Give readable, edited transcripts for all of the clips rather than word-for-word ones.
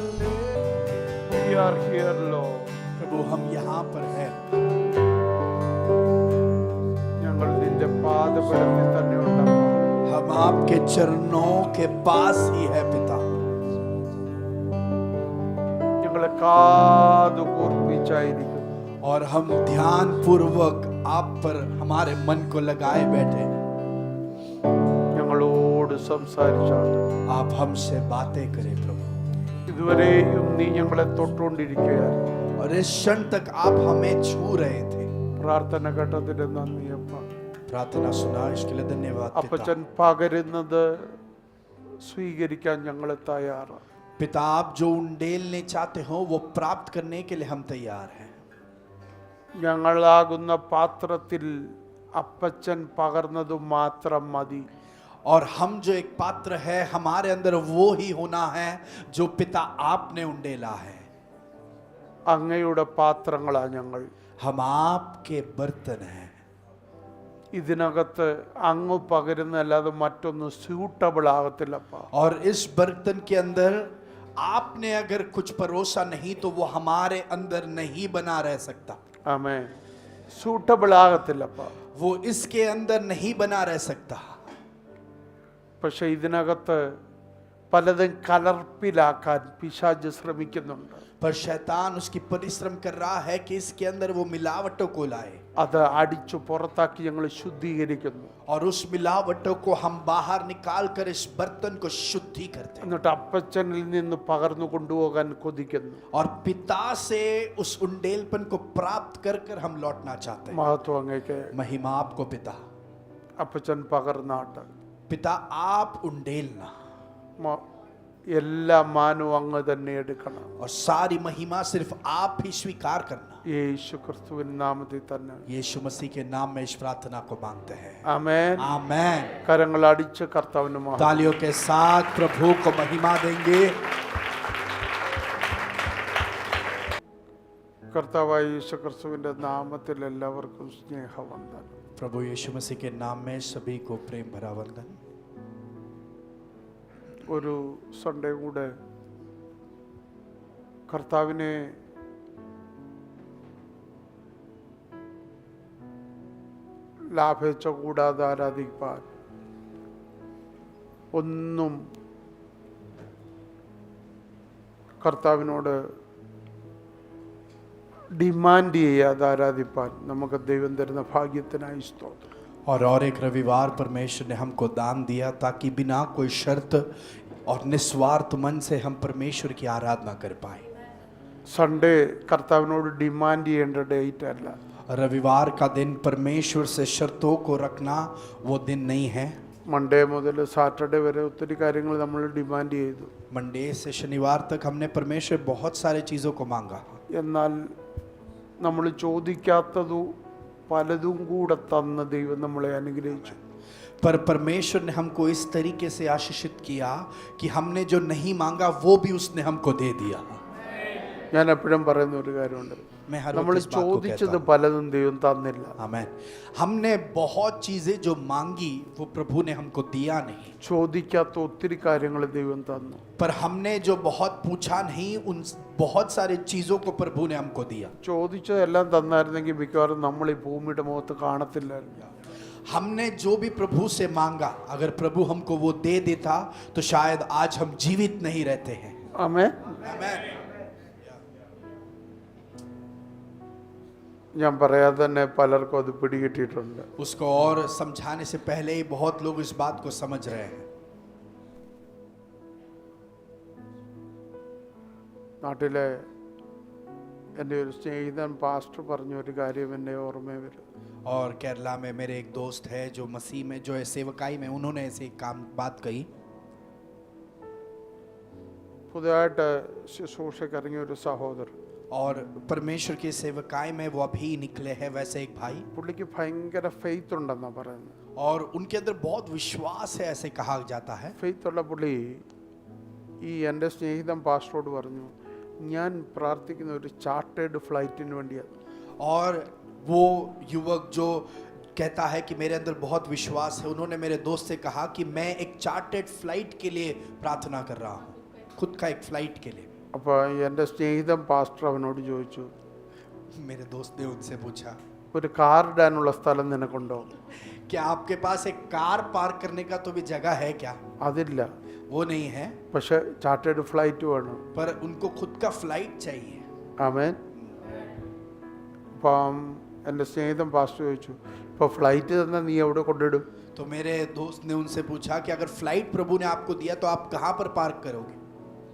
We are here, Lord. प्रभु हम यहाँ पर हैं, ഞങ്ങൾ നിന്റെ പാദപീഠത്തിൽ തന്നെ ഉണ്ടാകും. हम आपके चरणों के पास ही है पिता. ഞങ്ങളെ കാതുകൂർപ്പിച്ചായിരിക്കുന്നു. और हम ध्यान पूर्वक आप पर हमारे मन को लगाए बैठे. ഞങ്ങളോട് സംസാരിച്ചാണ്. आप हमसे बातें करें प्रभु. ഇതുവരെയും നീ ഞങ്ങളെ തൊട്ടുകൊണ്ടിരിക്കുകയായിരുന്നു. और इस क्षण तक आप हमें छू रहे थे. പ്രാർത്ഥന ഘട്ടത്തിന് നന്ദിയപ്പ. प्रार्थना सुना, इसके लिए धन्यवाद पिता. അപ്പച്ചൻ പകരുന്നത് സ്വീകരിക്കാൻ ഞങ്ങൾ തയ്യാറാണ്. पिता आप जो उंडेलने चाहते हो वो प्राप्त करने के लिए हम तैयार हैं. ഞങ്ങളാകുന്ന പാത്രത്തിൽ അപ്പച്ചൻ പകർന്നത് മാത്രം മതി. और हम जो एक पात्र है हमारे अंदर वो ही होना है जो पिता आपने उंडेला है. അങ്ങയുടെ പാത്രങ്ങളാ ഞങ്ങൾ. हम आपके बर्तन हैं. ഇതിനകത്ത് അങ്ങ് പകരുന്നല്ലാതെ മറ്റൊന്നും സ്യൂട്ടബിൾ ആകത്തില്ലപ്പ. और इस बर्तन के अंदर आपने अगर कुछ परोसा नहीं तो वो हमारे अंदर नहीं बना रह सकता. ആമേൻ. സ്യൂട്ടബിൾ ആകത്തില്ലപ്പ. वो इसके अंदर नहीं बना रह सकता. പക്ഷെ ഇതിനകത്ത് പലതും കലർപ്പിലാക്കാൻ പിശാച് ശ്രമിക്കുന്നുണ്ട്. पर शैतान उसकी परिश्रम कर रहा है कि इसके अंदर वो मिलावटों को लाए. അത് അടിച്ചു പുറത്താക്കി ഞങ്ങൾ ശുദ്ധീകരിക്കുന്നു. और उस मिलावटों को हम बाहर निकाल कर इस बर्तन को शुद्धि करते हैं. എന്നിട്ട് അപ്പച്ചനിൽ നിന്ന് പകർന്നു കൊണ്ടുപോകാൻ കൊതിക്കുന്നു. और पिता से उस उंडेलपन को प्राप्त कर कर हम लौटना चाहते हैं. മഹത്വം അങ്ങേക്ക്. महिमा आपको पिता. അപ്പച്ചൻ പകർന്നാട്ട് पिता आप उंडेलना എല്ലാ മാനവും അങ്ങ് തന്നെ എടുക്കണം. और सारी महिमा सिर्फ आप ही स्वीकार करना. യേശു ക്രിസ്തുവിൻ നാമത്തിൽ തന്നെ. यीशु मसीह के नाम में इस प्रार्थना को मांगते हैं. ആമേൻ. आमेन. കരങ്ങൾ അടിച്ച് കർത്താവിന് മഹത്വം. तालियों के साथ प्रभु को महिमा देंगे. കർത്താവായ യേശു ക്രിസ്തുവിന്റെ നാമത്തിൽ എല്ലാവർക്കും സ്നേഹവന്ദനം. प्रभु यीशु मसीह के नाम में सभी को प्रेम भरा वंदन. ഒരു സൺഡേ കൂടെ കർത്താവിനെ ലാഭേച്ഛ കൂടാതെ ആരാധിക്കാൻ ഒന്നും കർത്താവിനോട് ഡിമാൻഡ് ചെയ്യാതെ ആരാധിപ്പാൻ നമുക്ക് ദൈവം തരുന്ന ഭാഗ്യത്തിനായി സ്തോത്രം. और एक रविवार परमेश्वर ने हमको दान दिया ताकि बिना कोई शर्त और निस्वार्थ मन से हम परमेश्वर की आराधना कर पाए. സൺഡേ കർത്താവിനോട് ഡിമാൻഡ് ചെയ്യേണ്ട ഡേറ്റ് അല്ല. रविवार का दिन परमेश्वर से शर्तों को रखना वो दिन नहीं है. മൺഡേ മുതൽ സാറ്റർഡേ വരെ ഒത്തിരി കാര്യങ്ങൾ നമ്മൾ ഡിമാൻഡ് ചെയ്തു. मंडे से शनिवार तक हमने परमेश्वर बहुत सारी चीज़ों को मांगा. എന്നാൽ നമ്മൾ ചോദിക്കാത്തതു പലതും കൂടെ തന്ന ദൈവം നമ്മളെ അനുഗ്രഹിച്ചു. पर परमेश्वर ने हमको इस तरीके से आशीषित किया कि हमने जो नहीं मांगा वो भी उसने हमको दे दिया. ഞാൻ എപ്പോഴും പറയുന്ന ഒരു കാര്യമുണ്ട്, मैं हर നമ്മൾ वक्त इस बात को कहता ചോദിച്ചത് हूं. പലതും ദൈവം തന്നില്ല. आमेन. हमने बहुत चीजें जो मांगी वो प्रभु ने हमको दिया नहीं. ചോദിക്കാത്ത ഒത്തിരി കാര്യങ്ങൾ ദൈവം തന്നു. पर हमने जो बहुत पूछा नहीं उन बहुत सारी चीजों को प्रभु ने हमको दिया. ചോദിച്ചതെല്ലാം തന്നായിരുന്നെങ്കിൽ മിക്കവാറും നമ്മൾ ഈ ഭൂമിയുടെ മുഖത്ത് കാണത്തില്ലായിരുന്നു. हमने जो भी प्रभु से मांगा अगर प्रभु हमको वो दे देता तो शायद आज हम जीवित नहीं रहते हैं. ആമേൻ. आमेन. ഞാൻ പറയാതെ തന്നെ പലർക്കും അത് പിടികിട്ടിയിട്ടുണ്ട്. उसको और समझाने से पहले ही बहुत लोग इस बात को समझ रहे हैं. നാട്ടിലെ എൻ്റെ ഒരു സ്നേഹിതൻ പാസ്റ്റർ പറഞ്ഞ ഒരു കാര്യം എൻ്റെ ഓർമ്മയിൽ വരും. और केरला में मेरे एक दोस्त है जो मसीह में जो है सेवकाई में उन्होंने ऐसे एक काम बात कही. പുതിയതായിട്ട് ശുശ്രൂഷയ്ക്ക് ഇറങ്ങിയ ഒരു സഹോദരൻ. और परमेश्वर की सेवकाई में वो अभी निकले हैं वैसे एक भाई. പുള്ളിക്ക് ഭയങ്കര ഫെയ്ത്ത് ഉണ്ടെന്നാണ് പറയുന്നത്. और उनके अंदर बहुत विश्वास है ऐसे कहा जाता है. ഫെയ്ത്ത് ഉള്ള പുള്ളി ഈ എൻ്റെ സ്നേഹിതൻ പാസ്റ്ററോട് പറഞ്ഞു, ഞാൻ പ്രാർത്ഥിക്കുന്ന ഒരു ചാർട്ടേഡ് ഫ്ലൈറ്റിന് വേണ്ടിയാണ്. और वो युवक जो कहता है कि मेरे अंदर बहुत विश्वास है, उन्होंने मेरे दोस्त से कहा कि मैं एक चार्टर्ड फ्लाइट के लिए प्रार्थना कर रहा हूँ, खुद का एक फ्लाइट के लिए. അപ്പോൾ എൻ്റെ സ്നേഹിതൻ പാസ്റ്റർ അവനോട് ചോദിച്ചു, मेरे दोस्त ने उनसे पूछा, ഒരു കാർ ഇടാനുള്ള സ്ഥലം നിനക്കുണ്ടോ? क्या आपके पास एक कार पार्क करने का तो भी जगह है क्या? അതില്ല, वो नहीं है, പക്ഷെ ചാർട്ടേഡ് ഫ്ലൈറ്റ് വേണം. पर उनको खुद का फ्लाइट चाहिए. ആമേൻ. അപ്പം എൻ്റെ സ്നേഹിതൻ പാസ്റ്റർ ചോദിച്ചു, ഇപ്പോൾ ഫ്ലൈറ്റ് തന്നെ നീ എവിടെ കൊണ്ടിടും? तो मेरे दोस्त ने उनसे पूछा कि अगर फ्लाइट प्रभु ने आपको दिया तो आप कहाँ पर पार्क करोगे?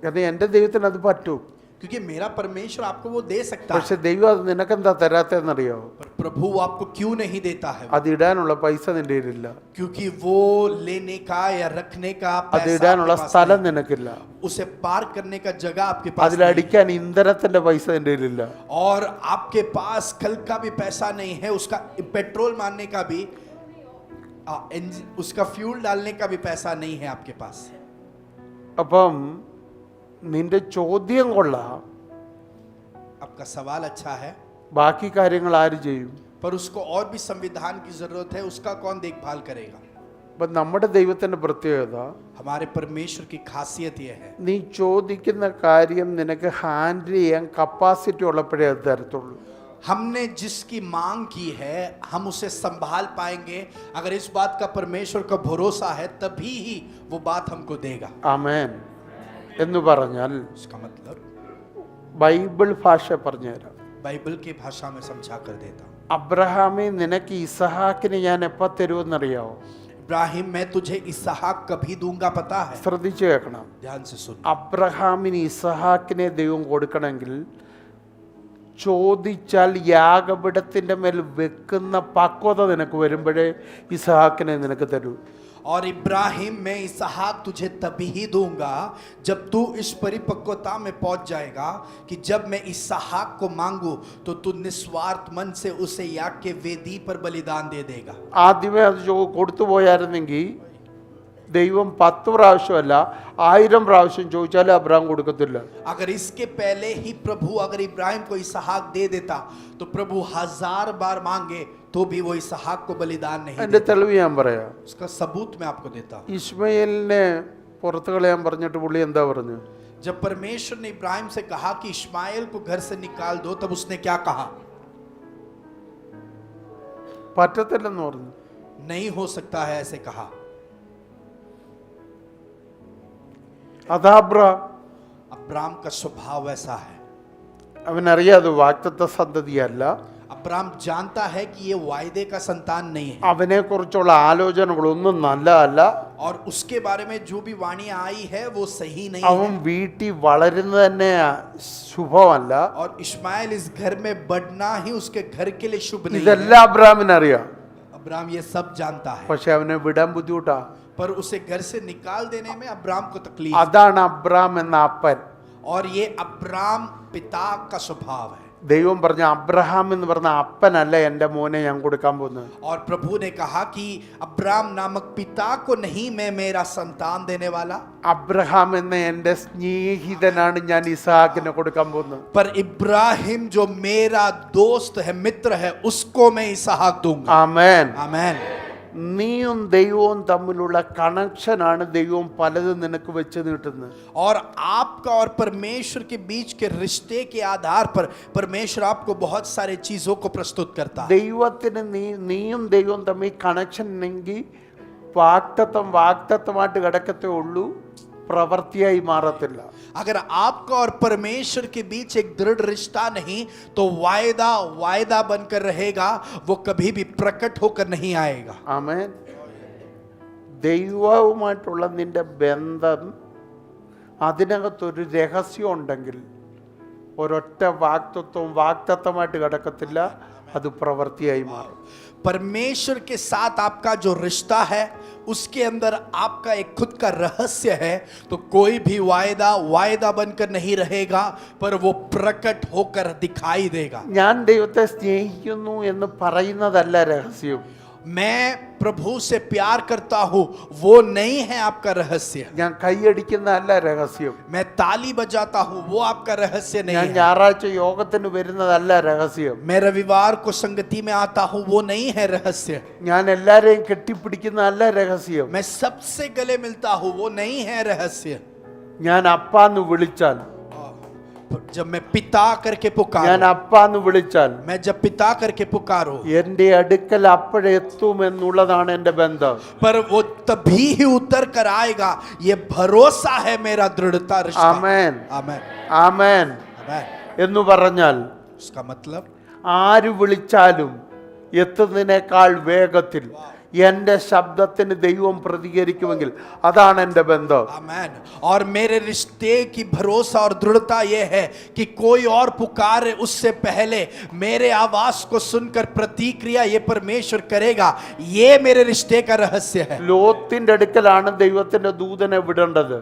കാരണം എൻ്റെ ദൈവത്തിന് അത് പറ്റും. क्योंकि मेरा परमेश्वर आपको वो दे सकता പക്ഷെ है, ദൈവം അത് നിനക്കെന്താ തരാത്തെന്നറിയോ? पर प्रभु आपको क्यों नहीं देता है? അത് ഇടാനുള്ള പൈസ നിന്റെ കയ്യിലില്ല, क्योंकि वो लेने का या रखने का അത് पैसा ഇടാനുള്ള आपके पास സ്ഥലം नहीं, നിനക്കില്ല, उसे पार्क करने का जगह आपके पास नहीं, അതിലടിക്കാൻ ഇന്ധനത്തിന്റെ പൈസ നിന്റെ കയ്യിലില്ല. और आपके पास कल का भी पैसा नहीं है, उसका पेट्रोल मारने का भी उसका फ्यूल डालने का भी पैसा नहीं है आपके पास. അപ്പം നിന്റെ ചോദ്യം കൊള്ളാം, आपका सवाल अच्छा है, ബാക്കി കാര്യങ്ങൾ ആര് ചെയ്യും? पर उसको और भी संविधान की जरूरत है, उसका कौन देखभाल करेगा? അപ്പം നമ്മുടെ ദൈവത്തിന്റെ പ്രത്യേകത, हमारे परमेश्वर की खासियत यह है, നീ ചോദിക്കുന്ന കാര്യം നിനക്ക് ഹാൻഡിൽ ചെയ്യാൻ കപ്പാസിറ്റി ഉള്ളപ്പോഴേ അത് തരത്തുള്ളൂ. हमने जिसकी मांग की है हम उसे संभाल पाएंगे. अगर इस बात का परमेश्वर का भरोसा है तभी ही वो बात हमको देगा. ആമേൻ. എന്ന് പറഞ്ഞാൽ उसका मतलब ബൈബിൾ ഭാഷ പറഞ്ഞുതരാം. बाइबल की भाषा में समझा कर देता हूँ. അബ്രഹാമേ, നിനക്ക് ഇസഹാക്കിന് ഞാൻ എപ്പോൾ തരുമെന്നറിയാവോ? इब्राहिम, मैं तुझे इसहाक कभी दूंगा पता है? ശ്രദ്ധിച്ചു കേൾക്കണം. ध्यान से सुन. അബ്രഹാമിന് ഇസഹാക്കിനെ ദൈവം കൊടുക്കണമെങ്കിൽ ചോദിച്ചാൽ യാഗപീഠത്തിൻ്റെ മേൽ വെക്കുന്ന പക്വത നിനക്ക് വരുമ്പോഴേ ഇസഹാക്കിനെ നിനക്ക് തരൂ. और इब्राहिम, मैं इसहाक तुझे तभी ही दूंगा जब तू इस परिपक्वता में पहुंच जाएगा कि जब मैं इसहाक को मांगू तो तू निस्वार्थ मन से उसे याग के वेदी पर बलिदान दे देगा. ആദ്യമേ അത് കൊടുത്തു പോയായിരുന്നെങ്കിൽ ദൈവം 10 പ്രാവശ്യമല്ല 1000 പ്രാവശ്യം ചോദിച്ചാലും അബ്രഹാം കൊടുക്കത്തില്ല. अगर इसके पहले ही प्रभु अगर इब्राहिम को इसहाक दे देता तो प्रभु 1000 बार मांगे तो भी वो इसहाक को बलिदान नहीं എൻ്റെ देता. തെളിവ് ഞാൻ പറയാം. उसका सबूत मैं आपको देता हूँ. ഇസ്മയിലിനെ പുറത്ത് കളയാൻ പറഞ്ഞിട്ട് പുള്ളി എന്താ പറഞ്ഞു? जब परमेश्वर ने इब्राहिम से कहा कि इश्माएल को घर से निकाल दो, तब उसने क्या कहा? പറ്റത്തില്ലെന്ന് പറഞ്ഞു. नहीं हो सकता है ऐसे कहा. അതാ അബ്രഹാം. अब्राम का स्वभाव ऐसा है. അവനറിയാതെ വാഗ്ദത്ത സന്തതിയല്ല, अब्राम जानता है कि ये वायदे का संतान नहीं है, അവനെ കുറിച്ചുള്ള ആലോചനകളൊന്നും നല്ലതല്ല. और उसके बारे में जो भी वाणी आई है वो सही नहीं അവൻ है. വീട്ടിൽ വളരുന്നത് തന്നെ ശുഭമല്ല. और इश्माएल इस घर में बढ़ना ही उसके घर के लिए शुभ नहीं है. ഇതെല്ലാം അബ്രഹാമിനറിയാം. अब्राम ये सब जानता है, പക്ഷെ അവനെ വിടാൻ ബുദ്ധിമുട്ടാ. पर उसे घर से निकाल देने में अब्राम को तकलीफ. അതാണ് അബ്രഹാം എന്ന അപ്പൻ. और ये अब्राम पिता का स्वभाव है. ദൈവം പറഞ്ഞ അബ്രഹാം എന്ന് പറഞ്ഞ അപ്പനല്ല എൻ്റെ മോനെ ഞാൻ കൊടുക്കാൻ പോകുന്നത്. और प्रभु ने कहा कि अब्राम नामक पिता को नहीं मैं मेरा संतान देने वाला, അബ്രഹാം എന്ന എൻ്റെ സ്നേഹിതനാണ് ഞാൻ ഇസഹാക്കിനെ കൊടുക്കാൻ പോകുന്നത്. पर इब्राहिम जो मेरा दोस्त है, मित्र है, उसको मैं इसहाक दूंगा. ആമേൻ. आमेन. നീയും ദൈവവും തമ്മിലുള്ള കണക്ഷനാണ് ദൈവം പലതും നിനക്ക് വെച്ച് നീട്ടുന്നത്. और आपका और परमेश्वर के बीच के रिश्ते के आधार पर परमेश्वर आपको बहुत सारे चीजों को प्रस्तुत करता है. ദൈവത്തിന് നീയും ദൈവവും തമ്മിൽ കണക്ഷൻ ഉണ്ടെങ്കിൽ വാഗ്ദത്തമായിട്ട് കിടക്കത്തേ ഉള്ളൂ, പ്രവൃത്തിയായി മാറത്തില്ല. अगर आपका और परमेश्वर के बीच एक दृढ़ रिश्ता नहीं तो वायदा वायदा बनकर रहेगा, वो कभी भी प्रकट होकर नहीं आएगा. ആമേൻ. ദൈവവുമായിട്ടുള്ള നിന്റെ ബന്ധം അതിനകത്തൊരു രഹസ്യം ഉണ്ടെങ്കിൽ ഒരൊറ്റ വാഗ്ദത്തമായിട്ട് കിടക്കത്തില്ല, അത് പ്രവൃത്തിയായി മാറും. परमेश्वर के साथ आपका जो रिश्ता है उसके अंदर आपका एक खुद का रहस्य है, तो कोई भी वायदा वायदा बनकर नहीं रहेगा, पर वो प्रकट होकर दिखाई देगा. ഞാൻ ദൈവത്തെ സ്നേഹിക്കുന്നു എന്ന് പറയുന്നതല്ല രഹസ്യം. मैं प्रभु से प्यार करता हूं वो नहीं है आपका रहस्य. ഞാൻ കൈയടിക്കുന്നതല്ല രഹസ്യം. मैं ताली बजाता हूं वो आपका रहस्य ഞാൻ नहीं है. ഞായറാഴ്ച യോഗത്തിന് വരുന്നതല്ല രഹസ്യം. मैं रविवार को संगति में आता हूं वो नहीं है रहस्य. ഞാൻ എല്ലാരെയും കെട്ടിപ്പിടിക്കുന്നതല്ല രഹസ്യം. मैं सबसे गले मिलता हूं वो नहीं है रहस्य. ഞാൻ അപ്പാന്ന് വിളിച്ചാൽ जब मैं पिता करके ഞാൻ पुकारूं, അപ്പാന്ന് വിളിച്ചാൽ मैं जब पिता करके पुकारूं, എന്റെ അടുക്കൽ അപ്പോഴേ എത്തുമെന്നുള്ളതാണ് എന്റെ ബന്ധം. पर वो तभी ही उतर कर आएगा, ये भरोसा है मेरा दृढ़ता रिश्ता. ആമേൻ आमेन ആമേൻ आमेन. എന്ന് പറഞ്ഞാൽ उसका मतलब ആര് വിളിച്ചാലും എത്തുന്നതിനേക്കാൾ വേഗത്തിൽ എന്റെ ശബ്ദത്തിന് ദൈവം പ്രതികരിക്കുമെങ്കിൽ അതാണ് എന്റെ ബന്ധം. आमेन. और मेरे रिश्ते की भरोसा और दृढ़ता यह है कि कोई और पुकारे उससे पहले मेरे आवाज को सुनकर प्रतिक्रिया ये परमेश्वर करेगा. ये मेरे रिश्ते का रहस्य है. ലോത്തിന്റെ അടുക്കലാണ് ദൈവത്തിന്റെ ദൂതനെ വിടേണ്ടത്.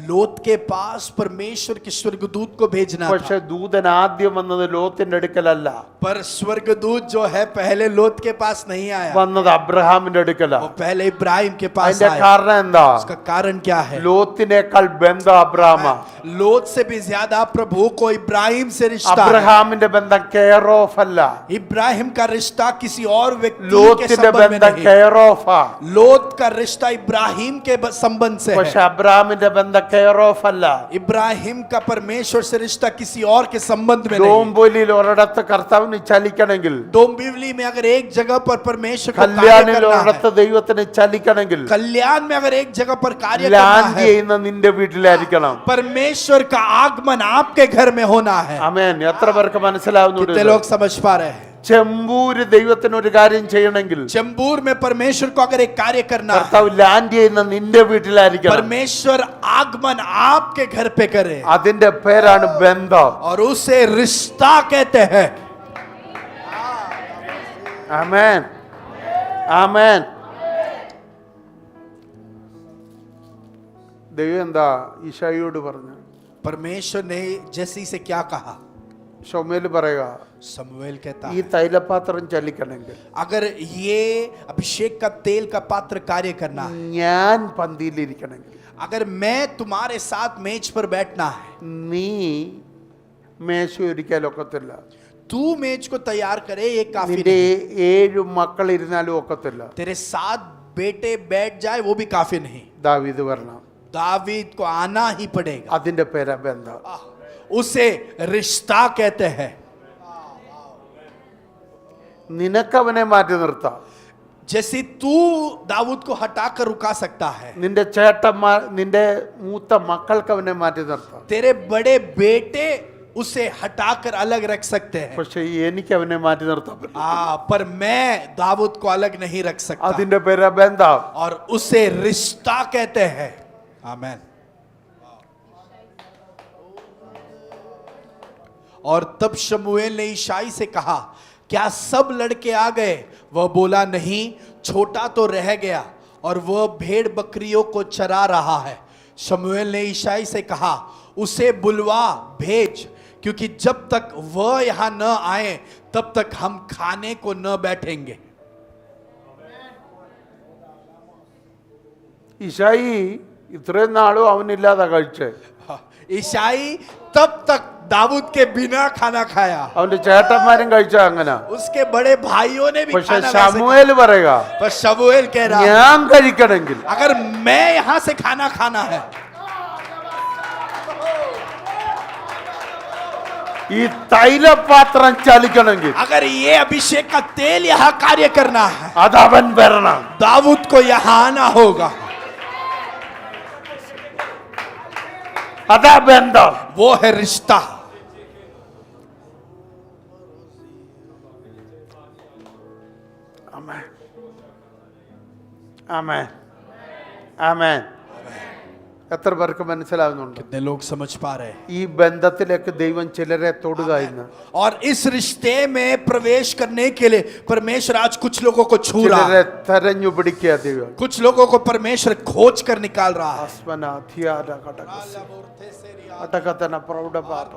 लोत के पास परमेश्वर के स्वर्गदूत को भेजना പക്ഷെ था, ദൂതൻ ആദ്യം വന്നത് ലോത്തിന്റെ അടുക്കലല്ല, पर स्वर्गदूत जो है पहले लोत के पास नहीं आया, വന്നത് അബ്രഹാമിന്റെ അടുക്കലാ. वो पहले इब्राहिम के पास അതിന്റെ आया. കാരണം എന്താ? उसका कारण क्या है? ലോത്തിനേക്കാൾ ബന്ധം അബ്രഹാമാ. लोत से भी ज्यादा प्रभु को इब्राहिम से रिश्ता है. അബ്രഹാമിന്റെ ബന്ധം കെയർ ഓഫ് അല്ല, इब्राहिम का रिश्ता किसी और व्यक्ति के ലോത്തിന്റെ संबंध में ബന്ധം नहीं. കെയർ ഓഫാ. लोत का रिश्ता इब्राहिम के संबंध से പക്ഷെ है. അബ്രഹാമിന്റെ ബന്ധം കെയർ ഓഫ് അല്ല. इब्राहिम का परमेश्वर से रिश्ता किसी और के संबंध में नहीं. ഡോംബോലിയിൽ ഒരിടത്ത് കർത്താവിന് ചലിക്കണമെങ്കിൽ, डोंबिवली में अगर एक जगह पर परमेश्वर को कार्य കല്യാണിൽ करना है, ഒരിടത്ത് ദൈവത്തിന് ചലിക്കണമെങ്കിൽ कल्याण में अगर एक जगह पर कार्य करना ലാൻഡ് है, ചെയ്യുന്ന നിന്റെ വീട്ടിലായിരിക്കണം. परमेश्वर का आगमन आपके घर में होना है. ആമേൻ. എത്ര പേർക്ക് മനസ്സിലാവുന്നുണ്ട്? कितने लोग समझ पा रहे हैं? ചെമ്പൂര് ദൈവത്തിന് ഒരു കാര്യം ചെയ്യണമെങ്കിൽ चंबूर में परमेश्वर को अगर एक कार्य करना है, കർത്താവ് ലാൻഡ് ചെയ്യുന്ന നിന്റെ വീട്ടിലായിരിക്കണം. परमेश्वर आगमन आपके घर पे करे, അതിന്റെ പേരാണ് ബന്ധം. और उसे रिश्ता कहते हैं. ആമേൻ ആമേൻ. ദൈവം എന്താ ഈശായിയോട് പറഞ്ഞു? परमेश्वर ने जैसी से क्या कहा? ശമൂവേൽ പറയുക, समूएल कहता ഈ है, തൈലപാത്രം ചലിക്കണമെങ്കിൽ अगर ये अभिषेक का तेल का पात्र कार्य करना है, ഞാൻ പന്തിയിലിരിക്കണമെങ്കിൽ, अगर मैं तुम्हारे साथ मेज पर बैठना है, നീ മേശ ഒരുക്കാലൊക്കത്തില്ല. तू मेज को तैयार करे, ये काफी നിന്റെ नहीं. 7 മക്കൾ ഇരുന്നാലും ഒക്കത്തില്ല. तेरे 7 बेटे बैठ जाए वो भी काफी नहीं. ദാവീദ് വരണം. दावीद को आना ही पड़ेगा. അതിന്റെ പേരാ ബന്ധം. उसे रिश्ता कहते हैं. നിനക്കവനെ മാറ്റി നിർത്താം. जैसे तू दाऊद को हटाकर रुका सकता है, നിന്റെ ചേട്ടന്മാർ, നിന്റെ മൂത്ത മക്കൾക്ക് അവനെ മാറ്റി നിർത്താം. तेरे बड़े बेटे उसे हटाकर अलग रख सकते हैं. പക്ഷെ എനിക്ക് അവനെ മാറ്റി നിർത്താൻ പറ്റില്ല. पर मैं दाऊद को अलग नहीं रख सकता. അതിന്റെ പേരാ ബന്ധം. और उसे रिश्ता कहते हैं. आमेन. और तब शमूएल ने ईशाई से कहा, क्या सब लड़के आ गए? वह बोला, नहीं, छोटा तो रह गया और वह भेड़ बकरियों को चरा रहा है. शमूएल ने ईशाई से कहा, उसे बुलवा भेज, क्योंकि जब तक वह यहां न आए तब तक हम खाने को न बैठेंगे. ഈശായി ഇത്രയും നാളും അവനില്ലാതെ കഴിച്ചേ. ईशाई तब तक दाऊद के बिना खाना खाया. അവന്റെ ചേട്ടന്മാരും കഴിച്ച അങ്ങനെ. उसके बड़े भाइयों ने भी പക്ഷെ खाना वैसे ശമൂവേൽ പറയുക, खाया. पर शमूएल कह रहा, ഞാൻ കഴിക്കണമെങ്കിൽ, अगर मैं यहां से खाना खाना है, ഈ തൈലപാത്രം ചലിക്കണമെങ്കിൽ, अगर ये अभिषेक का तेल यहां कार्य करना है, അതവൻ വരണം. दाऊद को यहां आना होगा. അതാ ബന്ധം. वो है रिश्ता. ആമേൻ ആമേൻ ആമേൻ. എത്ര പേർക്ക് മനസ്സിലാവുന്നുണ്ട്? कितने लोग समझ पा रहे हैं? ഈ ബന്ധത്തിലേക്ക് ദൈവം ചിലരെ തൊടുക ഇന്ന്. और इस रिश्ते में प्रवेश करने के लिए परमेश्वर आज कुछ लोगों को छू रहा ചിലരെ है. തെരഞ്ഞു പിടിക്കുക ദൈവം. कुछ लोगों को परमेश्वर खोज कर निकाल रहा है. ആസ്മന ധിയാര കടകസ അടകതന പ്രൗഢപാപ.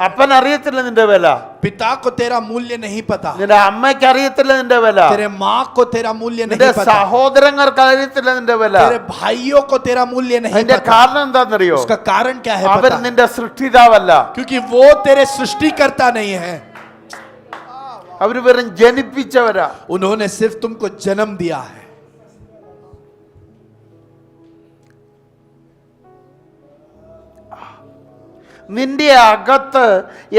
അപ്പൻ അറിയത്തില്ല നിന്റെ വില. पिता को तेरा मूल्य नहीं पता. നിന്റെ അമ്മയ്ക്ക് അറിയത്തില്ല നിന്റെ വില. तेरे माँ को तेरा मूल्य നിന്റെ नहीं पता. സഹോദരങ്ങൾക്ക് അറിയത്തില്ല നിന്റെ വില. तेरे भाइयों को तेरा मूल्य नहीं അതിന്റെ पता. കാരണം എന്താണെന്നറിയോ? उसका कारण क्या है അവർ पता? നിന്റെ സൃഷ്ടിതാവല്ല. क्योंकि वो तेरे सृष्टिकर्ता नहीं है. അവർ വെറും ജനിപ്പിച്ചവരാ. उन्होंने सिर्फ तुमको जन्म दिया है. നിന്റെ അകത്ത്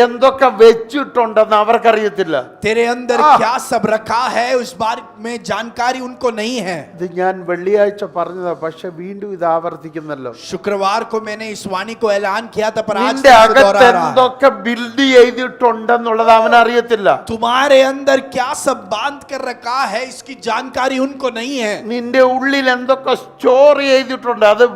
എന്തൊക്കെ വെച്ചിട്ടുണ്ടെന്ന് അവർക്കറിയത്തില്ല. तेरे अंदर क्या सब रखा है उस बारे में जानकारी उनको नहीं है. ഇത് ഞാൻ വെള്ളിയാഴ്ച പറഞ്ഞതാ, പക്ഷെ വീണ്ടും ഇത് ആവർത്തിക്കുന്നല്ലോ. शुक्रवार को मैंने इस वाणी को ऐलान किया था, पर आज നിന്റെ तक അകത്ത് दोहरा रहा है. എന്തൊക്കെ ബിൽഡ് ചെയ്തിട്ടുണ്ടെന്നുള്ളത് അവനറിയത്തില്ല. तुम्हारे अंदर क्या सब बांध कर रखा है इसकी जानकारी उनको नहीं है. നിന്റെ ഉള്ളിൽ എന്തൊക്കെ സ്റ്റോർ ചെയ്തിട്ടുണ്ട് അത്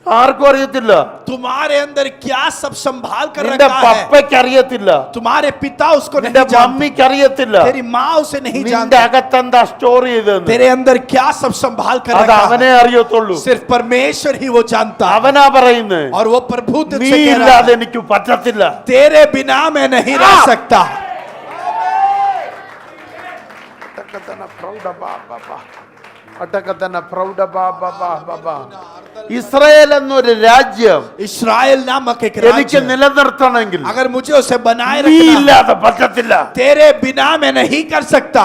ആർക്കും അറിയത്തില്ല. तुम्हारे अंदर क्या सब संभाल कर നിന്റെ रखा है പപ്പയ്ക്ക് അറിയത്തില്ല, तुम्हारे पिता उसको നിന്റെ नहीं जानते, മമ്മിക്ക് അറിയത്തില്ല. तेरी माँ उसे नहीं നിന്റെ जानती. അകത്ത് എന്താ സ്റ്റോർ ചെയ്തെന്ന് तेरे अंदर क्या सब संभाल कर അത് रखा അവനെ है അറിയത്തുള്ളൂ. सिर्फ परमेश्वर ही वो जानता है. അവനാ പറയുന്നത്, और वो प्रभु നീ तुझसे कह रहा ഇല്ലാതെ है എനിക്ക് പറ്റത്തില്ല. तेरे बिना मैं नहीं रह सकता. ഇസ്രായേൽ എന്നൊരു രാജ്യം इस्राएल नामक एक എനിക്ക് राज्य നിലനിർത്തണമെങ്കിൽ अगर मुझे उसे बनाए നീ रखना ഇല്ലാതെ പറ്റത്തില്ല. तेरे बिना मैं नहीं कर सकता.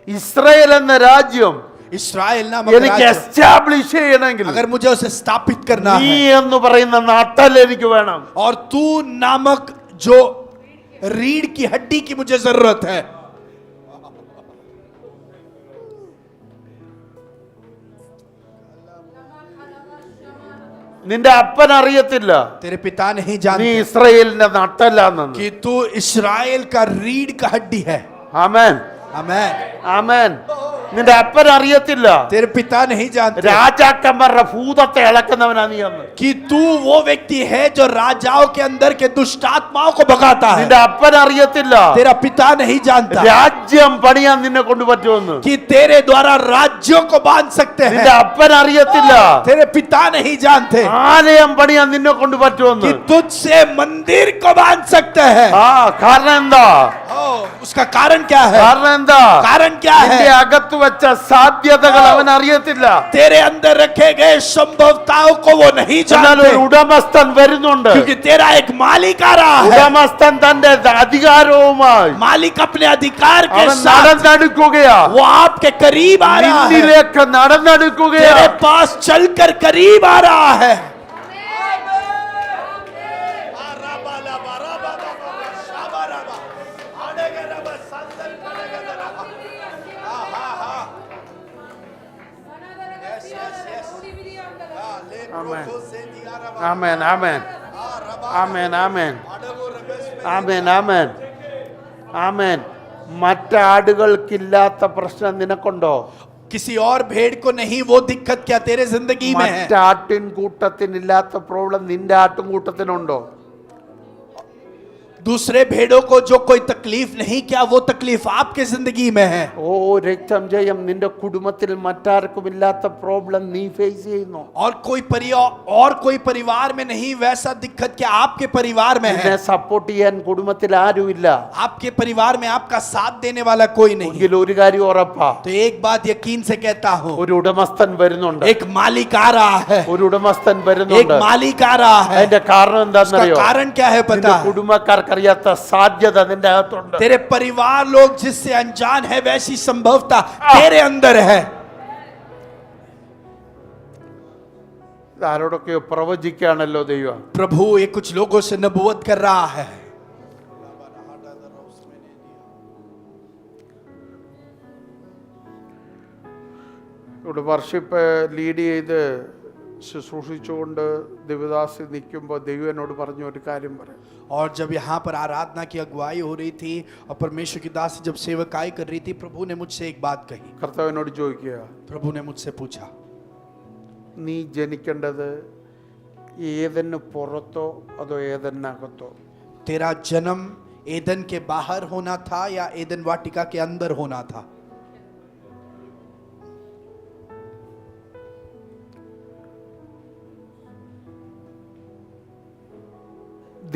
ഇസ്രായേൽ എന്ന രാജ്യം इस्राएल नामक എനിക്ക് राज्य എസ്റ്റാബ്ലിഷ് ചെയ്യണമെങ്കിൽ अगर मुझे उसे स्थापित करना നീ है എന്ന് പറയുന്ന നട്ടൽ എനിക്ക് വേണം. और तू नामक जो रीढ़ की हड्डी की मुझे जरूरत है. നിന്റെ അപ്പൻ അറിയത്തില്ല तेरे पिता नहीं നീ जानते ഇസ്രായേലിന്റെ നട്ടല്ലാന്ന്. कि तू इस्राएल का रीढ़ का हड्डी है. ആമേൻ, आमेन. ആമേൻ. നിന്റെ അപ്പൻ അറിയത്തില്ല तेरे पिता नहीं जानते രാജാക്കന്മാരുടെ ഭൂതത്തെ ഇളക്കുന്നവനാ നീ എന്ന്. कि तू वो व्यक्ति है जो राजाओं के अंदर के दुष्ट आत्माओं को भगाता है. നിന്റെ അപ്പൻ അറിയത്തില്ല तेरा पिता नहीं जानता രാജ്യം പണിയാൻ നിന്നെ കൊണ്ട് പറ്റുമെന്ന്. कि तेरे द्वारा राज्यों को बांध सकते നിന്റെ हैं. അപ്പൻ അറിയത്തില്ല तेरे पिता नहीं जानते ആലയം പണിയാൻ നിന്നെ കൊണ്ട് പറ്റുമെന്ന്. कि तुझसे मंदिर को बांध सकते हैं. ആ കാരണം എന്താ? उसका कारण क्या है? കാരണം എന്താ? कारण क्या നിന്റെ है? അകത്ത് വെച്ച സാധ്യതകൾ അവൻ അറിയത്തില്ല. तेरे अंदर रखे गए संभवताओं को वो नहीं എന്നാൽ जानते, ഒരു ഉടമസ്ഥൻ വരുന്നുണ്ട്. क्योंकि तेरा एक मालिक आ रहा है. ഉടമസ്ഥൻ തന്റെ അധികാരവുമായി मालिक अपने अधिकार के അവൻ साथ നടന്നെടുക്കുകയാ. वो आपके करीब आ रहा है, നിന്നിലേക്ക് നടന്നെടുക്കുകയാ. तेरे पास चलकर करीब आ रहा है. ആമേൻ, ആമേൻ, ആമേൻ, ആമേൻ, ആമേൻ, ആമേൻ, ആമേൻ. മറ്റാടുകൾക്കില്ലാത്ത പ്രശ്നം നിനക്കുണ്ടോ? किसी और भेड़ को नहीं वो दिक्कत क्या तेरे जिंदगी में है? മറ്റാട്ടിൻ കൂട്ടത്തിനില്ലാത്ത പ്രോബ്ലം നിന്റെ ആട്ടും കൂട്ടത്തിനുണ്ടോ? दूसरे भेड़ों को जो कोई तकलीफ नहीं, क्या वो तकलीफ आपके जिंदगी में है? ഓ രക്തം ജയം നിന്റെ കുടുംബത്തിൽ മറ്റാർക്കും ഇല്ലാത്ത പ്രോബ്ലം നീ ഫേസ് ചെയ്യുന്നു. और कोई परिवार में नहीं वैसा दिक्कत क्या आपके परिवार में നിന്നെ है? സപ്പോർട്ട് ചെയ്യാൻ കുടുംബത്തിൽ ആരുമില്ല. आपके परिवार में आपका साथ देने वाला कोई नहीं. എങ്കിൽ ഒരു കാര്യം ഉറപ്പാ, तो एक बात यकीन से कहता हूँ, ഒരു ഉടമസ്ഥൻ വരുന്നുണ്ട്. एक मालिक आ रहा है. ഒരു ഉടമസ്ഥൻ एक വരുന്നുണ്ട്. मालिक आ रहा है. അതിന്റെ കാരണം उसका എന്താണെന്നറിയോ? कारण क्या है നിന്റെ पता है? കുടുംബക്കാർക്ക് അറിയാത്ത സാധ്യത നിന്റെ അകത്തുണ്ട്. तेरे परिवार लोग जिससे अनजान है वैसी संभवता तेरे अंदर है. ആരോടൊക്കെയോ പ്രവചിക്കുകയാണല്ലോ ദൈവം. प्रभु ये कुछ लोगों से नबूवत कर रहा है. ഇവിടെ വർഷിപ്പ് ലീഡ് ചെയ്ത് ശുശ്രൂഷിച്ചുകൊണ്ട് ദേവദാസ് നിൽക്കുമ്പോൾ ദൈവം എന്നോട് പറഞ്ഞ ഒരു കാര്യം പറയാം. और जब यहाँ पर आराधना की अगुवाई हो रही थी और परमेश्वर की दासी जब सेवकाई कर रही थी, प्रभु ने मुझसे एक बात कही. കർത്താവ് എന്നോട് ചോദിക്കുക, प्रभु ने मुझसे पूछा, നീ ജനിക്കേണ്ടത് ഏതെന്ന് പുറത്തോ അതോ ഏതെന്നകത്തോ? तेरा जन्म एदन के बाहर होना था या एदन वाटिका के अंदर होना था?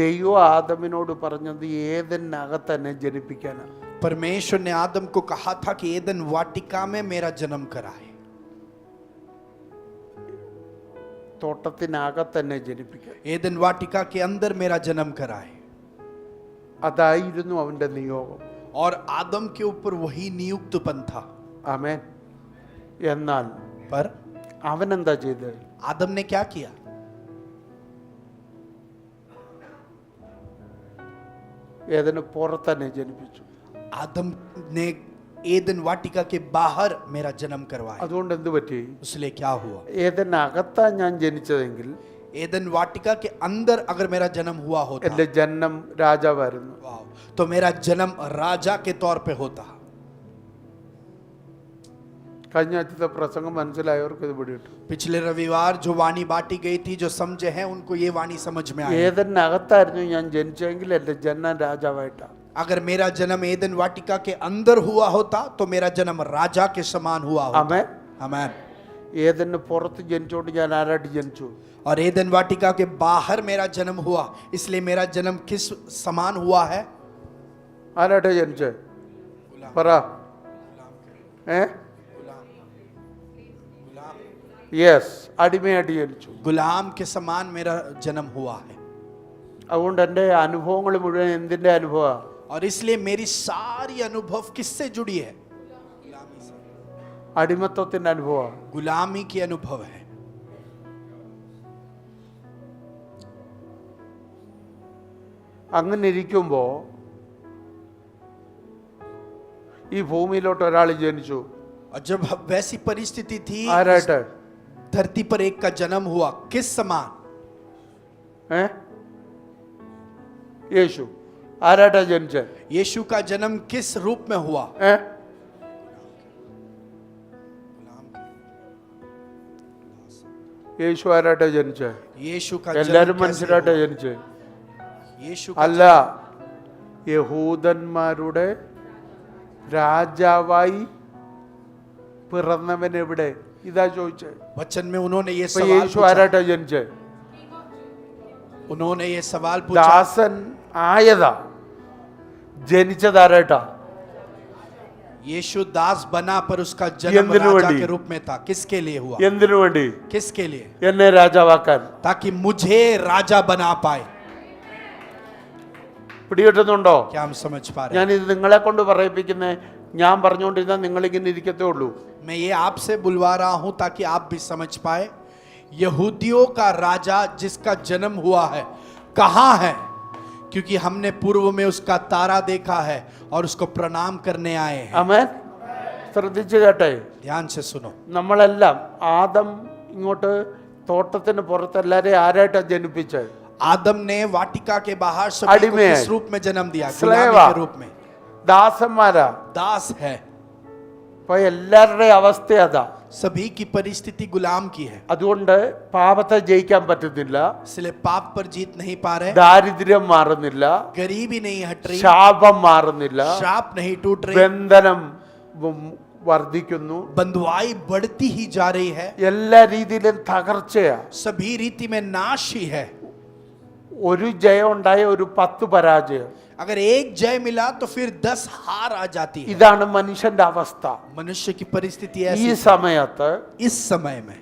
ദൈവം ആദമിനോട് പറഞ്ഞത് ഏതെന്നകത്ത് തന്നെ ജനിപ്പിക്കാനാണ്. परमेश्वर ने आदम को कहा था कि एदन वाटिका में मेरा जन्म कराए, തോട്ടത്തിനകത്ത് തന്നെ ജനിപ്പിക്കാൻ. एदन वाटिका के अंदर मेरा जन्म कराए. അതായിരുന്നു അവന്റെ നിയോഗം. और आदम के ऊपर वही नियुक्तपन था. ആമേൻ. എന്നാൽ पर അവൻ എന്താ ചെയ്തത്? आदम ने क्या किया? ഏതിന് പുറത്തന്നെ ജനിപ്പിച്ചു. आदम ने एदन वाटिका के बाहर मेरा जन्म करवाया। അതുകൊണ്ട് എന്ത് പറ്റി? इसलिए क्या हुआ? ഏതിനകത്താ ഞാൻ ജനിച്ചതെങ്കിൽ एदन वाटिका के अंदर अगर मेरा जन्म हुआ होता, എന്റെ ജന്മം രാജാവായിരുന്നു. वाह, तो मेरा जन्म राजा के तौर पे होता। കഴിഞ്ഞ ആഴ്ചത്തെ പ്രസംഗം മനസ്സിലായവർക്ക് ഇത് പിടികിട്ടും. पिछले रविवार जो वाणी बांटी गई थी, जो समझे हैं उनको ये वाणी समझ में आई। ഏതിനകത്തായിരുന്നു ഞാൻ ജനിച്ചെങ്കിൽ എന്റെ ജന്മം രാജാവായിട്ടാ. अगर मेरा जन्म एदन वाटिका के अंदर हुआ होता तो मेरा जन्म राजा के समान हुआ होता। ആമേൻ. आमीन। ഏതിന് പുറത്ത് ജനിച്ചോണ്ട് ഞാൻ ആരായിട്ട് ജനിച്ചു? और एदन वाटिका के बाहर मेरा जन्म हुआ, इसलिए मेरा जन्म किस समान हुआ है? ആരായിട്ടാ ജനിച്ചേ? പറ. യെസ്, അടിമയായിട്ട് ജനിച്ചു. गुलाम के समान मेरा जन्म हुआ है। അതുകൊണ്ട് എൻ്റെ അനുഭവങ്ങൾ മുഴുവൻ എന്തിൻ്റെ അനുഭവമാണ്? और इसलिए मेरी सारी अनुभव किससे जुड़ी है? അടിമത്വത്തിൻ്റെ അനുഭവമാണ്. गुलामी की अनुभव है। അങ്ങനെ ഇരിക്കുമ്പോൾ ഈ ഭൂമിയിലോട്ട് ഒരാൾ ജനിച്ചു. और जब वैसी परिस्थिति थी, ആരായിട്ട്? धरती पर एक का जन्म हुआ, किस समान? യേശു. ആരായിട്ടാ ജനിച്ചേ? यीशु का जन्म किस रूप में हुआ? യേശു ആരായിട്ടാ ജനിച്ചേ? यीशु का എല്ലാരും जन्म कैसे മനുഷ്യരായിട്ടാ हुआ? ജനിച്ചേ? यीशु का അല്ല, യഹൂദന്മാരുടെ രാജാവായി പിറന്നവൻ എവിടെ? ഇതാ ചോദിച്ചേ. वचन में उन्होंने ये ഇപ്പൊ सवाल യേശു पूछा। ആരായിട്ടാ ജനിച്ചേ? उन्होंने ये सवाल पूछा। ദാസൻ ആയതാ. ജനിച്ചതാരായിട്ടാ? यीशु दास बना, पर उसका जन्म എന്തിനു राजा വേണ്ടി? के रूप में था। किसके लिए हुआ? എന്തിനു വേണ്ടി? किसके लिए? എന്നെ രാജാവാക്കാൻ. ताकि मुझे राजा बना पाए। പിടികിട്ടുന്നുണ്ടോ? क्या हम समझ पा रहे हैं? ഞാനിത് നിങ്ങളെ കൊണ്ട് പറയിപ്പിക്കുന്നേ. ഞാൻ പറഞ്ഞുകൊണ്ടിരുന്നാൽ നിങ്ങളിങ്ങനെ ഇരിക്കത്തേ ഉള്ളൂ. मैं ये आपसे बुलवा रहा हूं ताकि आप भी समझ पाए। यहूदियों का राजा जिसका जन्म हुआ है कहां है? क्योंकि हमने पूर्व में उसका तारा देखा है और उसको प्रणाम करने आए हैं। ആമേൻ. ശ്രദ്ധിച്ചു കേട്ടെ. ध्यान से सुनो। നമ്മളെല്ലാം ആദം ഇങ്ങോട്ട് തോട്ടത്തിന് പുറത്ത് എല്ലാരെയും ആരായിട്ടാ ജനിപ്പിച്ചത്? आदम ने वाटिका के बाहर सभी को अडिमे किस है। रूप में जन्म दिया? स्लेवा। गुलामी के रूप में। ദാസന്മാരാ. दास है। അപ്പൊ എല്ലാവരുടെയും അവസ്ഥ അതാ. सभी की परिस्थिति गुलाम की है। അതുകൊണ്ട് പാപത്തെ ജയിക്കാൻ പറ്റുന്നില്ല. इसलिए पाप पर जीत नहीं पा रहे, ദാരിദ്ര്യം മാറുന്നില്ല, गरीबी नहीं हट रही, ശാപം മാറുന്നില്ല, श्राप नहीं टूट रही, ബന്ധനം വർദ്ധിക്കുന്നു, बंधुआई बढ़ती ही जा रही है, എല്ലാ രീതിയിലും തകർച്ചയാ. सभी रीति में नाश ही है। ഒരു ജയം ഉണ്ടായ ഒരു 10 പരാജയം. अगर एक जय मिला तो फिर 10 हार आ जाती है। ഇതാണ് മനുഷ്യന്റെ അവസ്ഥ. मनुष्य की परिस्थिति ഈ ऐसी സമയത്ത് इस समय में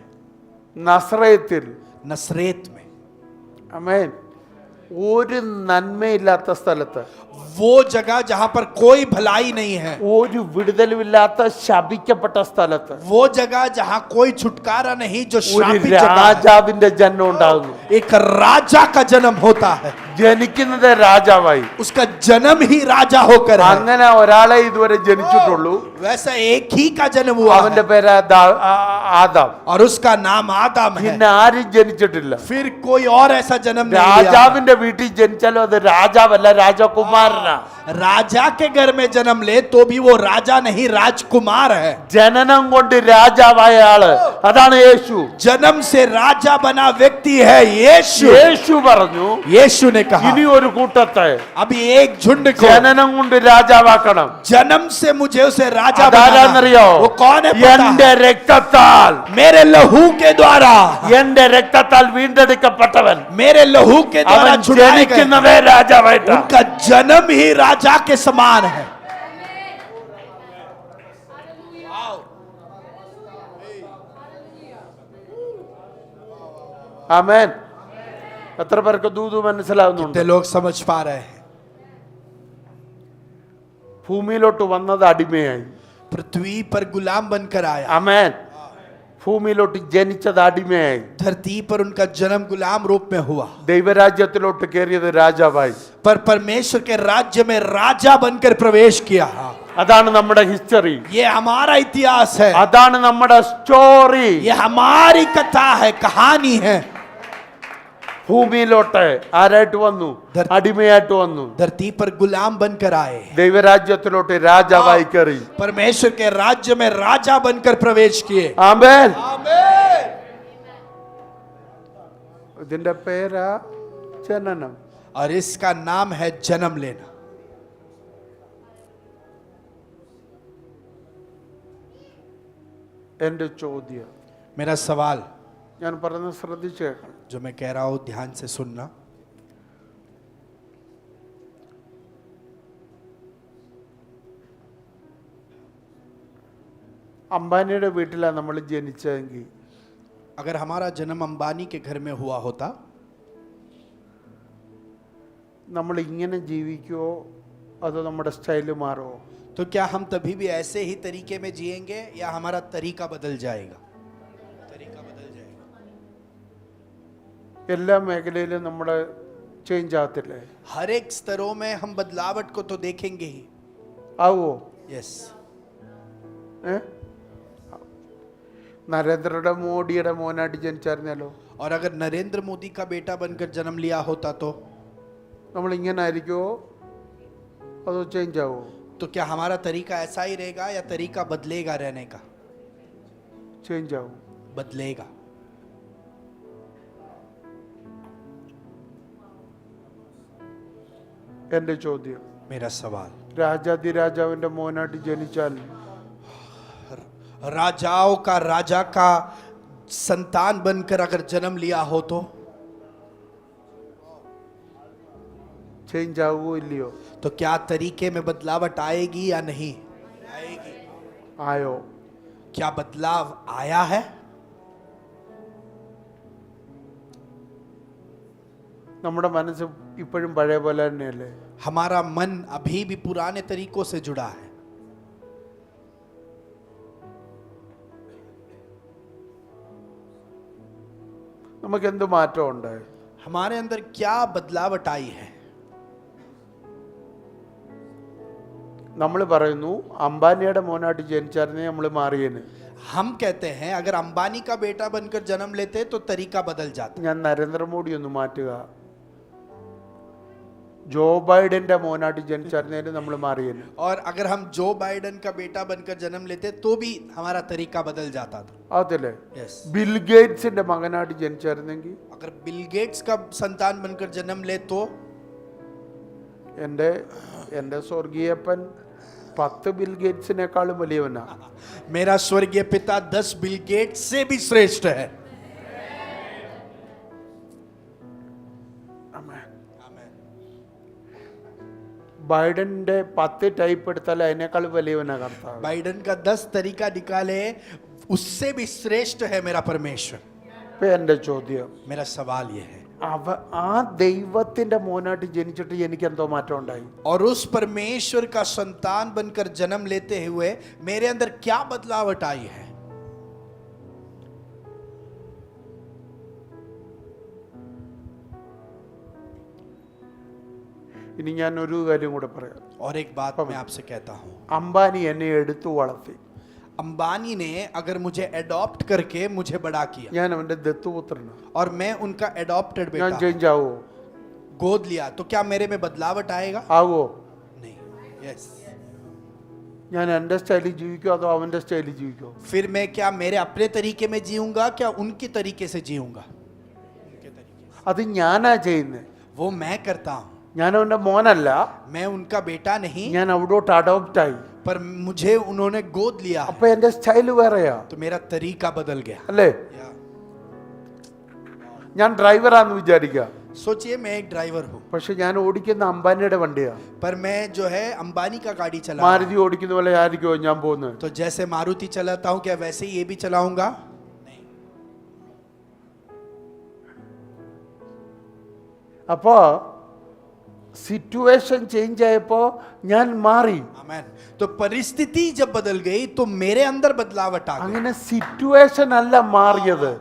നസ്രയത്തിൽ नसरेत में ആമേൻ ഒരു നന്മയില്ലാത്ത സ്ഥലത്ത്, वो जगह जहां पर कोई भलाई नहीं है, ഒരു വിടുതലുമില്ലാത്ത ശപിക്കപ്പെട്ട സ്ഥലത്ത് वो जगह जहां कोई छुटकारा नहीं, जो ഒരു श्रापित जगह है, രാജാവിന്റെ ജന്മം ഉണ്ടാകുന്നു. एक राजा का जन्म होता है। ജനിക്കുന്നത് രാജാവായി. उसका जन्म ही राजा होकर है। അങ്ങനെ ഒരാളെ ഇതുവരെ ജനിച്ചിട്ടുള്ളൂ. वैसा एक ही का जन्म हुआ അവന്റെ है പേര് ആദാം. और उसका नाम आदम है। പിന്നെ ആരും ജനിച്ചിട്ടില്ല. फिर कोई और ऐसा जन्म नहीं लिया। രാജാവിന്റെ വീട്ടിൽ ജനിച്ചാലും അത് രാജാവല്ല, രാജകുമാരനാ. राजा के घर में जन्म ले तो भी वो राजा नहीं, राजकुमार है। ജനനം കൊണ്ട് രാജാവായ ആള് അതാണ് യേശു. जन्म से राजा बना व्यक्ति है यीशु। യേശു പറഞ്ഞു यीशु ने कहा ഇനി ഒരു കൂട്ടത്തെ अभी एक झुंड को ജനനം കൊണ്ട് രാജാവാക്കണം. जन्म से मुझे उसे राजा बनाना। അതാരാന്നറിയോ? वो कौन है पता എന്റെ है? രക്തത്താൽ, मेरे लहू के द्वारा, എന്റെ രക്തത്താൽ വീണ്ടെടുക്കപ്പെട്ടവൻ मेरे लहू के द्वारा അവൻ छुड़ाए गए। ജനിക്കുന്നതേ രാജാവായിട്ടാ. उनका जन्म ही राजा के समान है। ആമേൻ. എത്ര പേർക്ക് ദൂതു മനസ്സിലാവുന്നുണ്ട്? कितने लोग समझ पा रहे हैं? ഭൂമിയിലോട്ട് വന്നത് അടിമയായി. पृथ्वी पर गुलाम बनकर आया। ആമേൻ. ഭൂമിയിലോട്ട് ജനിച്ചത് അടിമയായി, धरती पर उनका जन्म गुलाम रूप में हुआ, ദൈവരാജ്യത്തിലോട്ട് കയറിയത് രാജാവായി. पर परमेश्वर के राज्य में राजा बनकर प्रवेश किया. അതാണ് നമ്മുടെ ഹിസ്റ്ററി, ये हमारा इतिहास है, അതാണ് നമ്മുടെ സ്റ്റോറി. ये हमारी कथा है, कहानी है. ഭൂമിയിലോട്ട് ആരായിട്ട് വന്നു? അടിമയായിട്ട് വന്നു. धरती पर गुलाम बनकर आए, ദൈവരാജ്യത്തിലോട്ട് രാജാവായി കയറി. परमेश्वर के राज्य में राजा बनकर प्रवेश किए. ആമേൻ. आमीन. ഇതിന്റെ പേരാ ജനനം. और इसका नाम है जन्म लेना. എന്റെ ചോദ്യം, मेरा सवाल ഞാൻ പറയുന്നത് ശ്രദ്ധിച്ചേക്കണം. जो मैं कह रहा हूं ध्यान से सुनना. അംബാനിയുടെ വീട്ടിലാണ് നമ്മൾ ജനിച്ചതെങ്കിൽ अगर हमारा जन्म अंबानी के घर में हुआ होता, നമ്മൾ इങ്ങനെ ജീവിക്കുമോ അതോ നമ്മുടെ സ്റ്റൈല് മാറുമോ? तो क्या हम तभी भी ऐसे ही तरीके में जिएंगे या हमारा तरीका बदल जाएगा? तरीका बदल जाएगा. എല്ലാ മേഖലയിലും നമ്മൾ ചേഞ്ച് ആകത്തില്ലേ? हर एक स्तरों में हम बदलावट को तो देखेंगे ही. ആവോ? यस. നരേന്ദ്ര മോഡിയുടെ മോനായിട്ട് ജനിച്ചായിരുന്നല്ലോ, और अगर नरेंद्र मोदी का बेटा बनकर जन्म लिया होता तो നമ്മൾ ഇങ്ങനെ ആയിരിക്കുമോ അതോ ചേഞ്ച് ആവോ? तो क्या हमारा तरीका ऐसा ही रहेगा या तरीका बदलेगा रहने का? ചേഞ്ച് ആവും. बदलेगा. എൻ്റെ ചോദ്യം, मेरा सवाल, രാജാതിരാജാവിന്റെ മോനായിട്ട് ജനിച്ചാൽ राजाओं का राजा का संतान बनकर अगर जन्म लिया हो तो ചേഞ്ച് ആവുമോ ഇല്ലയോ? तो क्या तरीके में बदलावट आएगी या नहीं आएगी? ആയോ? क्या बदलाव आया है? നമ്മുടെ മനസ്സ് ഇപ്പോഴും പഴയ പോലെ തന്നെയല്ലേ? हमारा मन अभी भी पुराने तरीकों से जुड़ा है. നമുക്ക് എന്ത് മാറ്റമുണ്ട്? हमारे अंदर क्या बदलावट आई है? നമ്മൾ പറയുന്നു അംബാനിയുടെ മോനായിട്ട് ജനിച്ചായിരുന്നേ നമ്മൾ മാറിയേന്. हम कहते हैं अगर अंबानी का बेटा बनकर जन्म लेते तो तरीका बदल जाता. ഞാൻ നരേന്ദ്രമോദി ഒന്ന് മാറ്റുക, ജോ ബൈഡന്റെ മോനായിട്ട് ജനിച്ചായിരുന്നേന് നമ്മൾ മാറിയേന്. और अगर हम जो बाइडेन का बेटा बनकर जन्म लेते तो भी हमारा तरीका बदल जाता था. അതല്ലേ? यस. ബിൽ ഗേറ്റ്സിന്റെ മകനായിട്ട് ജനിച്ചായിരുന്നെങ്കിൽ अगर बिल गेट्स का संतान बनकर जन्म ले तो എൻ്റെ സ്വർഗീയപ്പൻ 10 ബിൽ ഗേറ്റ്സിനേക്കാളും വലിയവനാ. मेरा स्वर्गीय पिता 10 बिल गेट्स से भी श्रेष्ठ है. ബൈഡന്റെ 10 ടൈപ്പ് എടുത്താൽ അതിനേക്കാൾ വലിയവനാ കർത്താവ്. बाइडेन का 10 तरीका निकाले उससे भी श्रेष्ठ है मेरा परमेश्वर. ഇപ്പൊ എൻ്റെ ചോദ്യം, मेरा सवाल ये है, ആ ദൈവത്തിന്റെ മോനായിട്ട് ജനിച്ചിട്ട് എനിക്ക് എന്തോ മാറ്റം ഉണ്ടായി? और उस परमेश्वर का संतान बनकर जन्म लेते हुए मेरे अंदर क्या बदलावट आई है? ഇനി ഞാൻ ഒരു കാര്യം കൂടെ പറയാം. और एक बात मैं आपसे कहता हूं, അംബാനി എന്നെ എടുത്തു വളർത്തി, अंबानी ने अगर मुझे एडॉप्ट करके मुझे बड़ा किया ഞാൻ അവന്റെ ദത്തുപുത്രനാണ്. और मैं उनका एडॉप्टेड ഞാൻ बेटा ചേഞ്ച് ആവോ? गोद लिया तो क्या मेरे में बदलावट आएगा? ആവോ? नहीं. यस. ഞാൻ എൻ്റെ സ്റ്റൈലിൽ ജീവിക്കോ അതോ അവന്റെ സ്റ്റൈലിൽ ജീവിക്കോ? फिर मैं क्या मेरे अपने तरीके में जीऊंगा क्या उनके तरीके से जीऊंगा? उनके तरीके से. അത് ഞാനാ ചെയ്യുന്നത്. वो मैं करता हूं. ഞാൻ അവന്റെ മോനല്ല, मैं उनका बेटा नहीं, ഞാൻ അവിടോട്ട് അഡോപ്റ്റ് ആയി. पर मुझे उन्होंने गोद लिया അപ്പൊ എന്റെ സ്റ്റൈല് വേറെയാ, तो मेरा तरीका बदल गया. അല്ലേ? ഞാൻ ഡ്രൈവറാന്ന് വിചാരിക്കുക, सोचिए मैं एक ड्राइवर हूँ, പക്ഷെ ഞാൻ ഓടിക്കുന്ന അംബാനിയുടെ വണ്ടിയാ. पर मैं जो है अंबानी का गाड़ी चला മാരുതി ഓടിക്കുന്ന പോലെ ആയിരിക്കുമോ ഞാൻ പോകുന്നത്? तो जैसे मारुति चलाता हूँ क्या वैसे ही ये भी चलाऊंगा? नहीं. അപ്പോ സിറ്റുവേഷൻ ചേഞ്ച് ആയപ്പോ ഞാൻ മാറി. आमेन। तो परिस्थिति जब बदल गई तो मेरे अंदर बदलावट आ गई। അങ്ങനെ സിറ്റുവേഷൻ അല്ല മാറിയത്,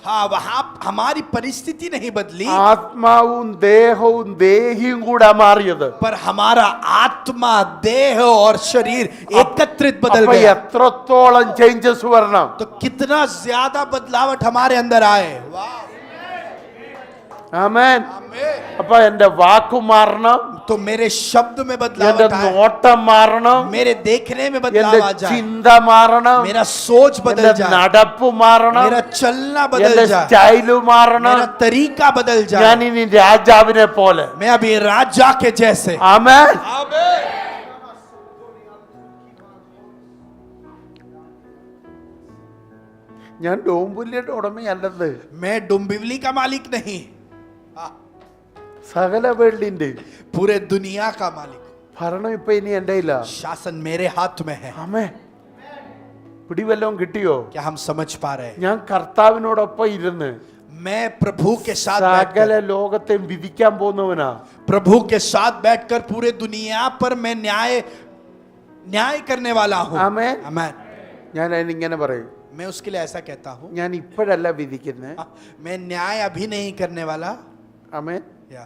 हाँ, वहां हमारी परिस्थिति नहीं बदली, ആത്മാവും ദേഹവും ദേഹിയും കൂടെ മാറിയത്. पर हमारा आत्मा, देह और शरीर एकत्रित बदल അപ്പൊ गया। എത്രത്തോളം ചേഞ്ചസ് വരണം? तो कितना ज्यादा बदलावट हमारे अंदर आए। वाह, ആമേൻ. आमीन। അപ്പൊ എന്റെ വാക്കു മാറണം, तो मेरे शब्द में എന്റെ बदलावट आए, നോട്ടം മാറണം, मेरे देखने में എന്റെ बदलाव आ जाए, ചിന്ത മാറണം, मेरा सोच बदल എന്റെ जाए, നടപ്പ് മാറണം, मेरा चलना എന്റെ बदल जाए, സ്റ്റൈല് മാറണം. मेरा तरीका बदल जाए। ഞാൻ ഇനി രാജാവിനെ പോലെ. मैं अभी राजा के जैसे। ആമേൻ. आमीन। ഞാൻ ഡോംബുല്ലിയുടെ ഉടമയല്ലത്, मैं डुम्बिवली का मालिक नहीं, സകല വേൾഡിന്റെ पूरे दुनिया का मालिक। ഭരണം ഇപ്പൊ ഇനി എന്റെ ഇല്ല. शासन मेरे हाथ में है। ആമേ. പിടിവല്ലവും കിട്ടിയോ? क्या हम समझ पा रहे हैं? ഞാൻ കർത്താവിനോടൊപ്പം ഇരുന്ന് मैं प्रभु के साथ സകല बैठकर, ലോകത്തെ വിധിക്കാൻ പോകുന്നവനാ. प्रभु के साथ बैठकर पूरे दुनिया पर मैं न्याय करने वाला हूँ। ആമേൻ. आमीन। ഞാൻ അതിനിങ്ങനെ പറയും, मैं उसके लिए ऐसा कहता हूँ, ഞാൻ ഇപ്പോഴല്ല വിധിക്കുന്നത്. मैं न्याय अभी नहीं करने वाला। ആമേൻ. या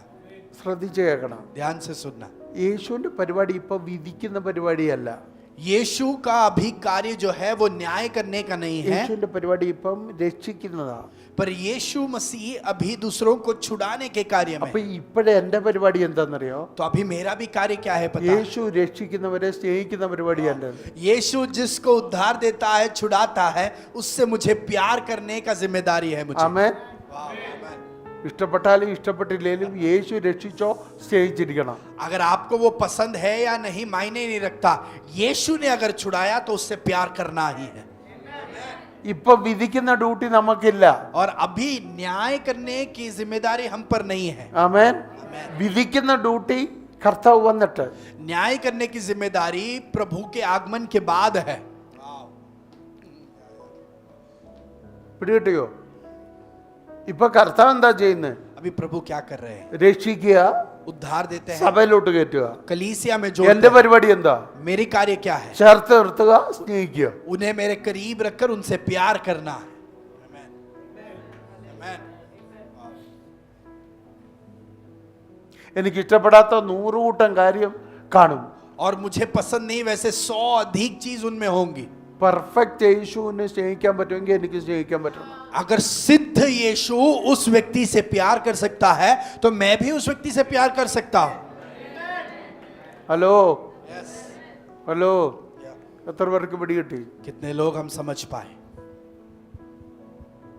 ശ്രദ്ധിച്ച് കേൾക്കണം. ध्यान से सुनना, യേശുവിന്റെ പരിപാടി ഇപ്പൊ വിധിക്കുന്ന പരിപാടിയല്ല. यीशु का अभी कार्य जो है वो न्याय करने का नहीं है, യേശുവിന്റെ പരിപാടി ഇപ്പം രക്ഷിക്കുന്നതാ. पर यीशु मसीह अभी दूसरों को छुड़ाने के कार्य അപ്പൊ में। ഇപ്പോഴേ എന്റെ പരിപാടി എന്താണെന്നറിയോ? तो अभी मेरा भी कार्य क्या है पता है? യേശു രക്ഷിക്കുന്നവരെ സ്നേഹിക്കുന്ന പരിപാടിയല്ല. यीशु जिसको उद्धार देता है, छुड़ाता है, उससे मुझे प्यार करने का जिम्मेदारी है मुझे। ആമേൻ. वाह, आमीन। ഇഷ്ടപ്പെട്ടാലും ഇഷ്ടപ്പെട്ടില്ലേലും യേശു രക്ഷിച്ചോ സ്നേഹിച്ചിരിക്കണം. अगर आपको वो पसंद है या नहीं मायने नहीं रखता, यीशु ने अगर छुड़ाया तो उससे प्यार करना ही है। ഇപ്പൊ വിധിക്കുന്ന ഡ്യൂട്ടി നമുക്കില്ല. और अभी न्याय करने की जिम्मेदारी हम पर नहीं है। ആമേൻ. വിധിക്കുന്ന ഡ്യൂട്ടി കർത്താവ് വന്നിട്ട്. न्याय करने की जिम्मेदारी प्रभु के आगमन के बाद है। പിടികിട്ടിയോ? ഇപ്പൊ കർത്താവ് എന്താ ചെയ്യുന്നത്? अभी प्रभु क्या कर रहे हैं? രക്ഷിക്കുക, उद्धार देते हैं, സഭയിലോട്ട് കയറ്റുക. कलीसिया में എന്റെ जोड़ते हैं। പരിപാടി എന്താ? मेरी कार्य क्या है? ചേർത്ത് നിർത്തുക, സ്നേഹിക്കുക. उन्हें मेरे करीब रखकर उनसे प्यार करना है। आमीन। आमीन। എനിക്ക് ഇഷ്ടപ്പെടാത്ത 100 കൂട്ടം കാര്യം കാണും. और मुझे पसंद नहीं वैसे 100 अधिक चीज उनमें होंगी। പെർഫെക്റ്റ് യേശുവിനെ സ്നേഹിക്കാൻ പറ്റുമെങ്കിൽ എനിക്ക് സ്നേഹിക്കാൻ പറ്റണം. अगर सिद्ध यीशु उस व्यक्ति से प्यार कर सकता है तो मैं भी उस व्यक्ति से प्यार कर सकता हूं। ഹലോ ഹലോ, എത്ര പേർക്ക് പിടികിട്ടി? कितने लोग हम समझ पाए?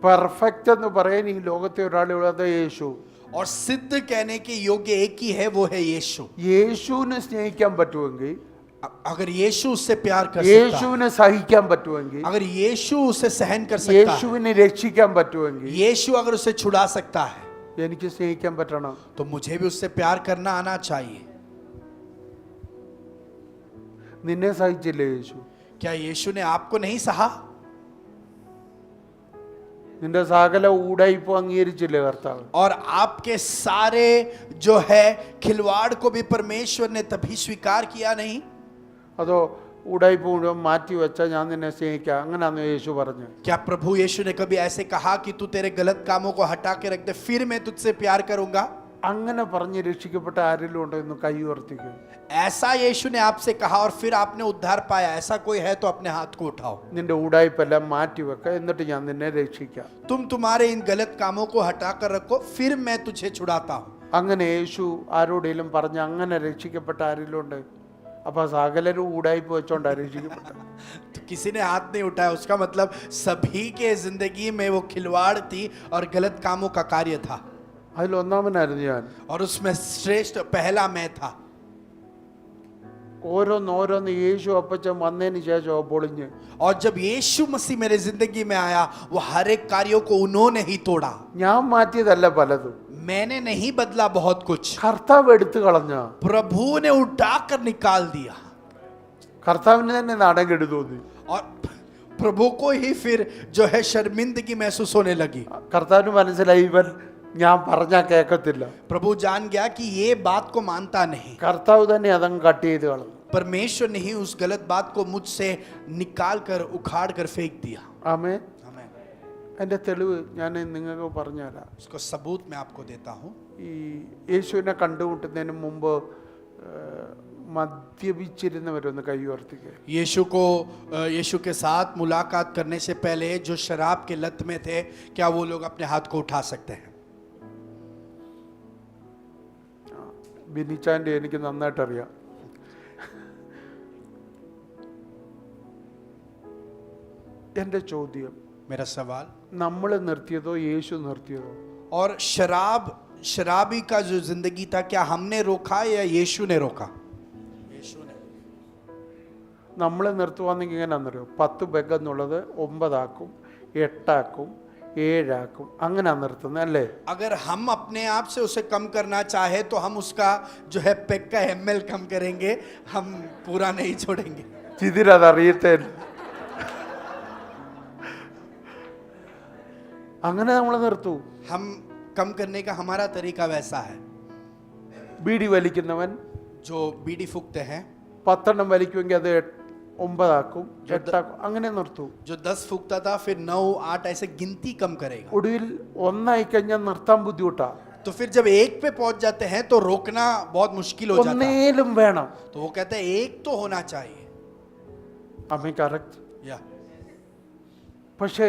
പെർഫെക്റ്റ് എന്ന് പറയാൻ ഈ ലോകത്തെ ഒരാളുള്ളത് യേശു. और सिद्ध कहने के योग्य एक ही है, वो है यीशु। യേശുവിനെ സ്നേഹിക്കാൻ പറ്റുമെങ്കിൽ, अगर यीशु उससे प्यार कर सकता है, യേശുവിനെ സഹിക്കാൻ പറ്റുമെങ്കിൽ, अगर यीशु उसे सहन कर सकता है, യേശുവിനെ രക്ഷിക്കാൻ പറ്റുമെങ്കിൽ यीशु अगर उसे छुड़ा सकता है, എനിക്ക് സ്നേഹിക്കാൻ പറ്റണം. तो मुझे भी उससे प्यार करना आना चाहिए। നിന്നെ സഹിച്ചില്ലേ യേശു? क्या यीशु ने आपको नहीं सहा? നിന്റെ സകല ഊടായിപ്പ് അംഗീകരിച്ചില്ലേ കർത്താവ്? और आपके सारे जो है खिलवाड़ को भी परमेश्वर ने तभी स्वीकार किया नहीं? അതോ ഊടായിപ്പ് മുഴുവൻ മാറ്റി വെച്ചാൽ ഞാൻ നിന്നെ സ്നേഹിക്കാം, അങ്ങനെയാന്ന് യേശു പറഞ്ഞു? क्या प्रभु यीशु ने कभी ऐसे कहा कि तू तेरे गलत कामों को हटा के रख दे, फिर मैं तुझसे प्यार करूंगा? അങ്ങനെ പറഞ്ഞ് രക്ഷിക്കപ്പെട്ട ആരെങ്കിലും ഉണ്ടോ? ഇന്ന് കൈ ഉയർത്തിക്കും. ऐसा यीशु ने आपसे कहा और फिर आपने उद्धार पाया, ऐसा कोई है तो अपने हाथ को उठाओ। നിന്റെ ഊടായിപ്പെല്ലാം മാറ്റി വെക്ക, എന്നിട്ട് ഞാൻ നിന്നെ രക്ഷിക്കാം. तुम तुम्हारे इन गलत कामों को हटा कर रखो, फिर मैं तुझे छुड़ाता हूं। അങ്ങനെ യേശു ആരോടെങ്കിലും പറഞ്ഞ് അങ്ങനെ രക്ഷിക്കപ്പെട്ട ആരെങ്കിലും ഉണ്ട്? അപ്പൊ സകലരും ഊടായിപ്പ് വെച്ചോണ്ടാ രക്ഷിക്കപ്പെട്ട. तो किसी ने हाथ नहीं उठाया, उसका मतलब सभी के जिंदगी में वो खिलवाड़ थी और गलत कामों का कार्य था, അതിലൊന്നാമനായിരുന്നു ഞാൻ. और उसमें श्रेष्ठ पहला मैं था। ഓരോന്നോരോന്ന് യേശു അപ്പച്ചൻ വന്നതിന് ശേഷം പൊളിഞ്ഞ്. और जब यीशु मसीह मेरे जिंदगी में आया, वो हर एक कार्यों को उन्होंने ही तोड़ा। ഞാൻ മാറ്റിയതല്ല പലതും, मैंने नहीं बदला बहुत कुछ, കർത്താവ് എടുത്തു കളഞ്ഞ. प्रभु ने उठाकर निकाल दिया। കർത്താവിന് തന്നെ നാടകെടു തോന്നി. और प्रभु को ही फिर जो है शर्मिंदगी महसूस होने लगी। കർത്താവിന് മനസ്സിലായി ഇവൻ ഞാൻ പറഞ്ഞാൽ കേൾക്കത്തില്ല. प्रभु जान गया कि ये बात को मानता नहीं. കർത്താവ് തന്നെ അതങ്ങ് കട്ട് ചെയ്ത് കളഞ്ഞു. परमेश्वर ने ही उस गलत बात को मुझसे निकाल कर उखाड़ कर फेंक दिया. ആമേൻ. आमीन. എൻ്റെ തെളിവ് ഞാൻ നിങ്ങൾക്ക് പറഞ്ഞുതരാം. उसको सबूत मैं आपको देता हूँ. ഈ യേശുവിനെ കണ്ടുമുട്ടുന്നതിന് മുമ്പ് മദ്യപിച്ചിരുന്നവരൊന്ന് കൈ ഉയർത്തിക്കുക. यीशु के साथ मुलाकात करने से पहले जो शराब के लत में थे, क्या वो लोग अपने हाथ को उठा सकते हैं? ബിനിച്ചാൻ്റെ എനിക്ക് നന്നായിട്ട് അറിയാം. എൻ്റെ ചോദ്യം, मेरा सवाल, നമ്മൾ നിർത്തിയതോ യേശു നിർത്തിയതോ? और शराबी का जो जिंदगी था, क्या हमने रोका या यीशु ने रोका? यीशु ने. നമ്മൾ നിർത്തുവാന്നെങ്കിൽ എങ്ങനെയാണെന്നറിയോ? 10 ബെഗ് എന്നുള്ളത് 9 ആക്കും, 8 ആക്കും, 7 ആക്കും, അങ്ങനെ നിർത്തുന്നത് അല്ലേ? अगर हम अपने आप से उसे कम करना चाहे तो हम उसका जो है पेग का ml कम करेंगे, हम पूरा नहीं छोड़ेंगे. ചിതിരതറിയത്തേ. അങ്ങനെ നമ്മൾ നിർത്തൂ. हम कम करने का हमारा तरीका वैसा है. ബീഡി വലിക്കുന്നവൻ जो बीड़ी फूकते हैं, 10 വലിക്കുമെങ്കിൽ അത് 9 ആക്കും, 8 ആക്കും, അങ്ങനെ നിർത്തൂ. जो 10 फूकता था फिर 9, 8 ऐसे गिनती कम करेगा. ഒടുവിൽ 1 ആയി കഴിഞ്ഞാൽ നിർത്താൻ ബുദ്ധിമുട്ടാ. तो फिर जब 1 पे पहुंच जाते हैं तो रोकना बहुत मुश्किल हो जाता है. ഒന്നേലും വേണം. तो वो कहते हैं 1 तो होना चाहिए. അമ്മ കറക്റ്റ്. या പക്ഷേ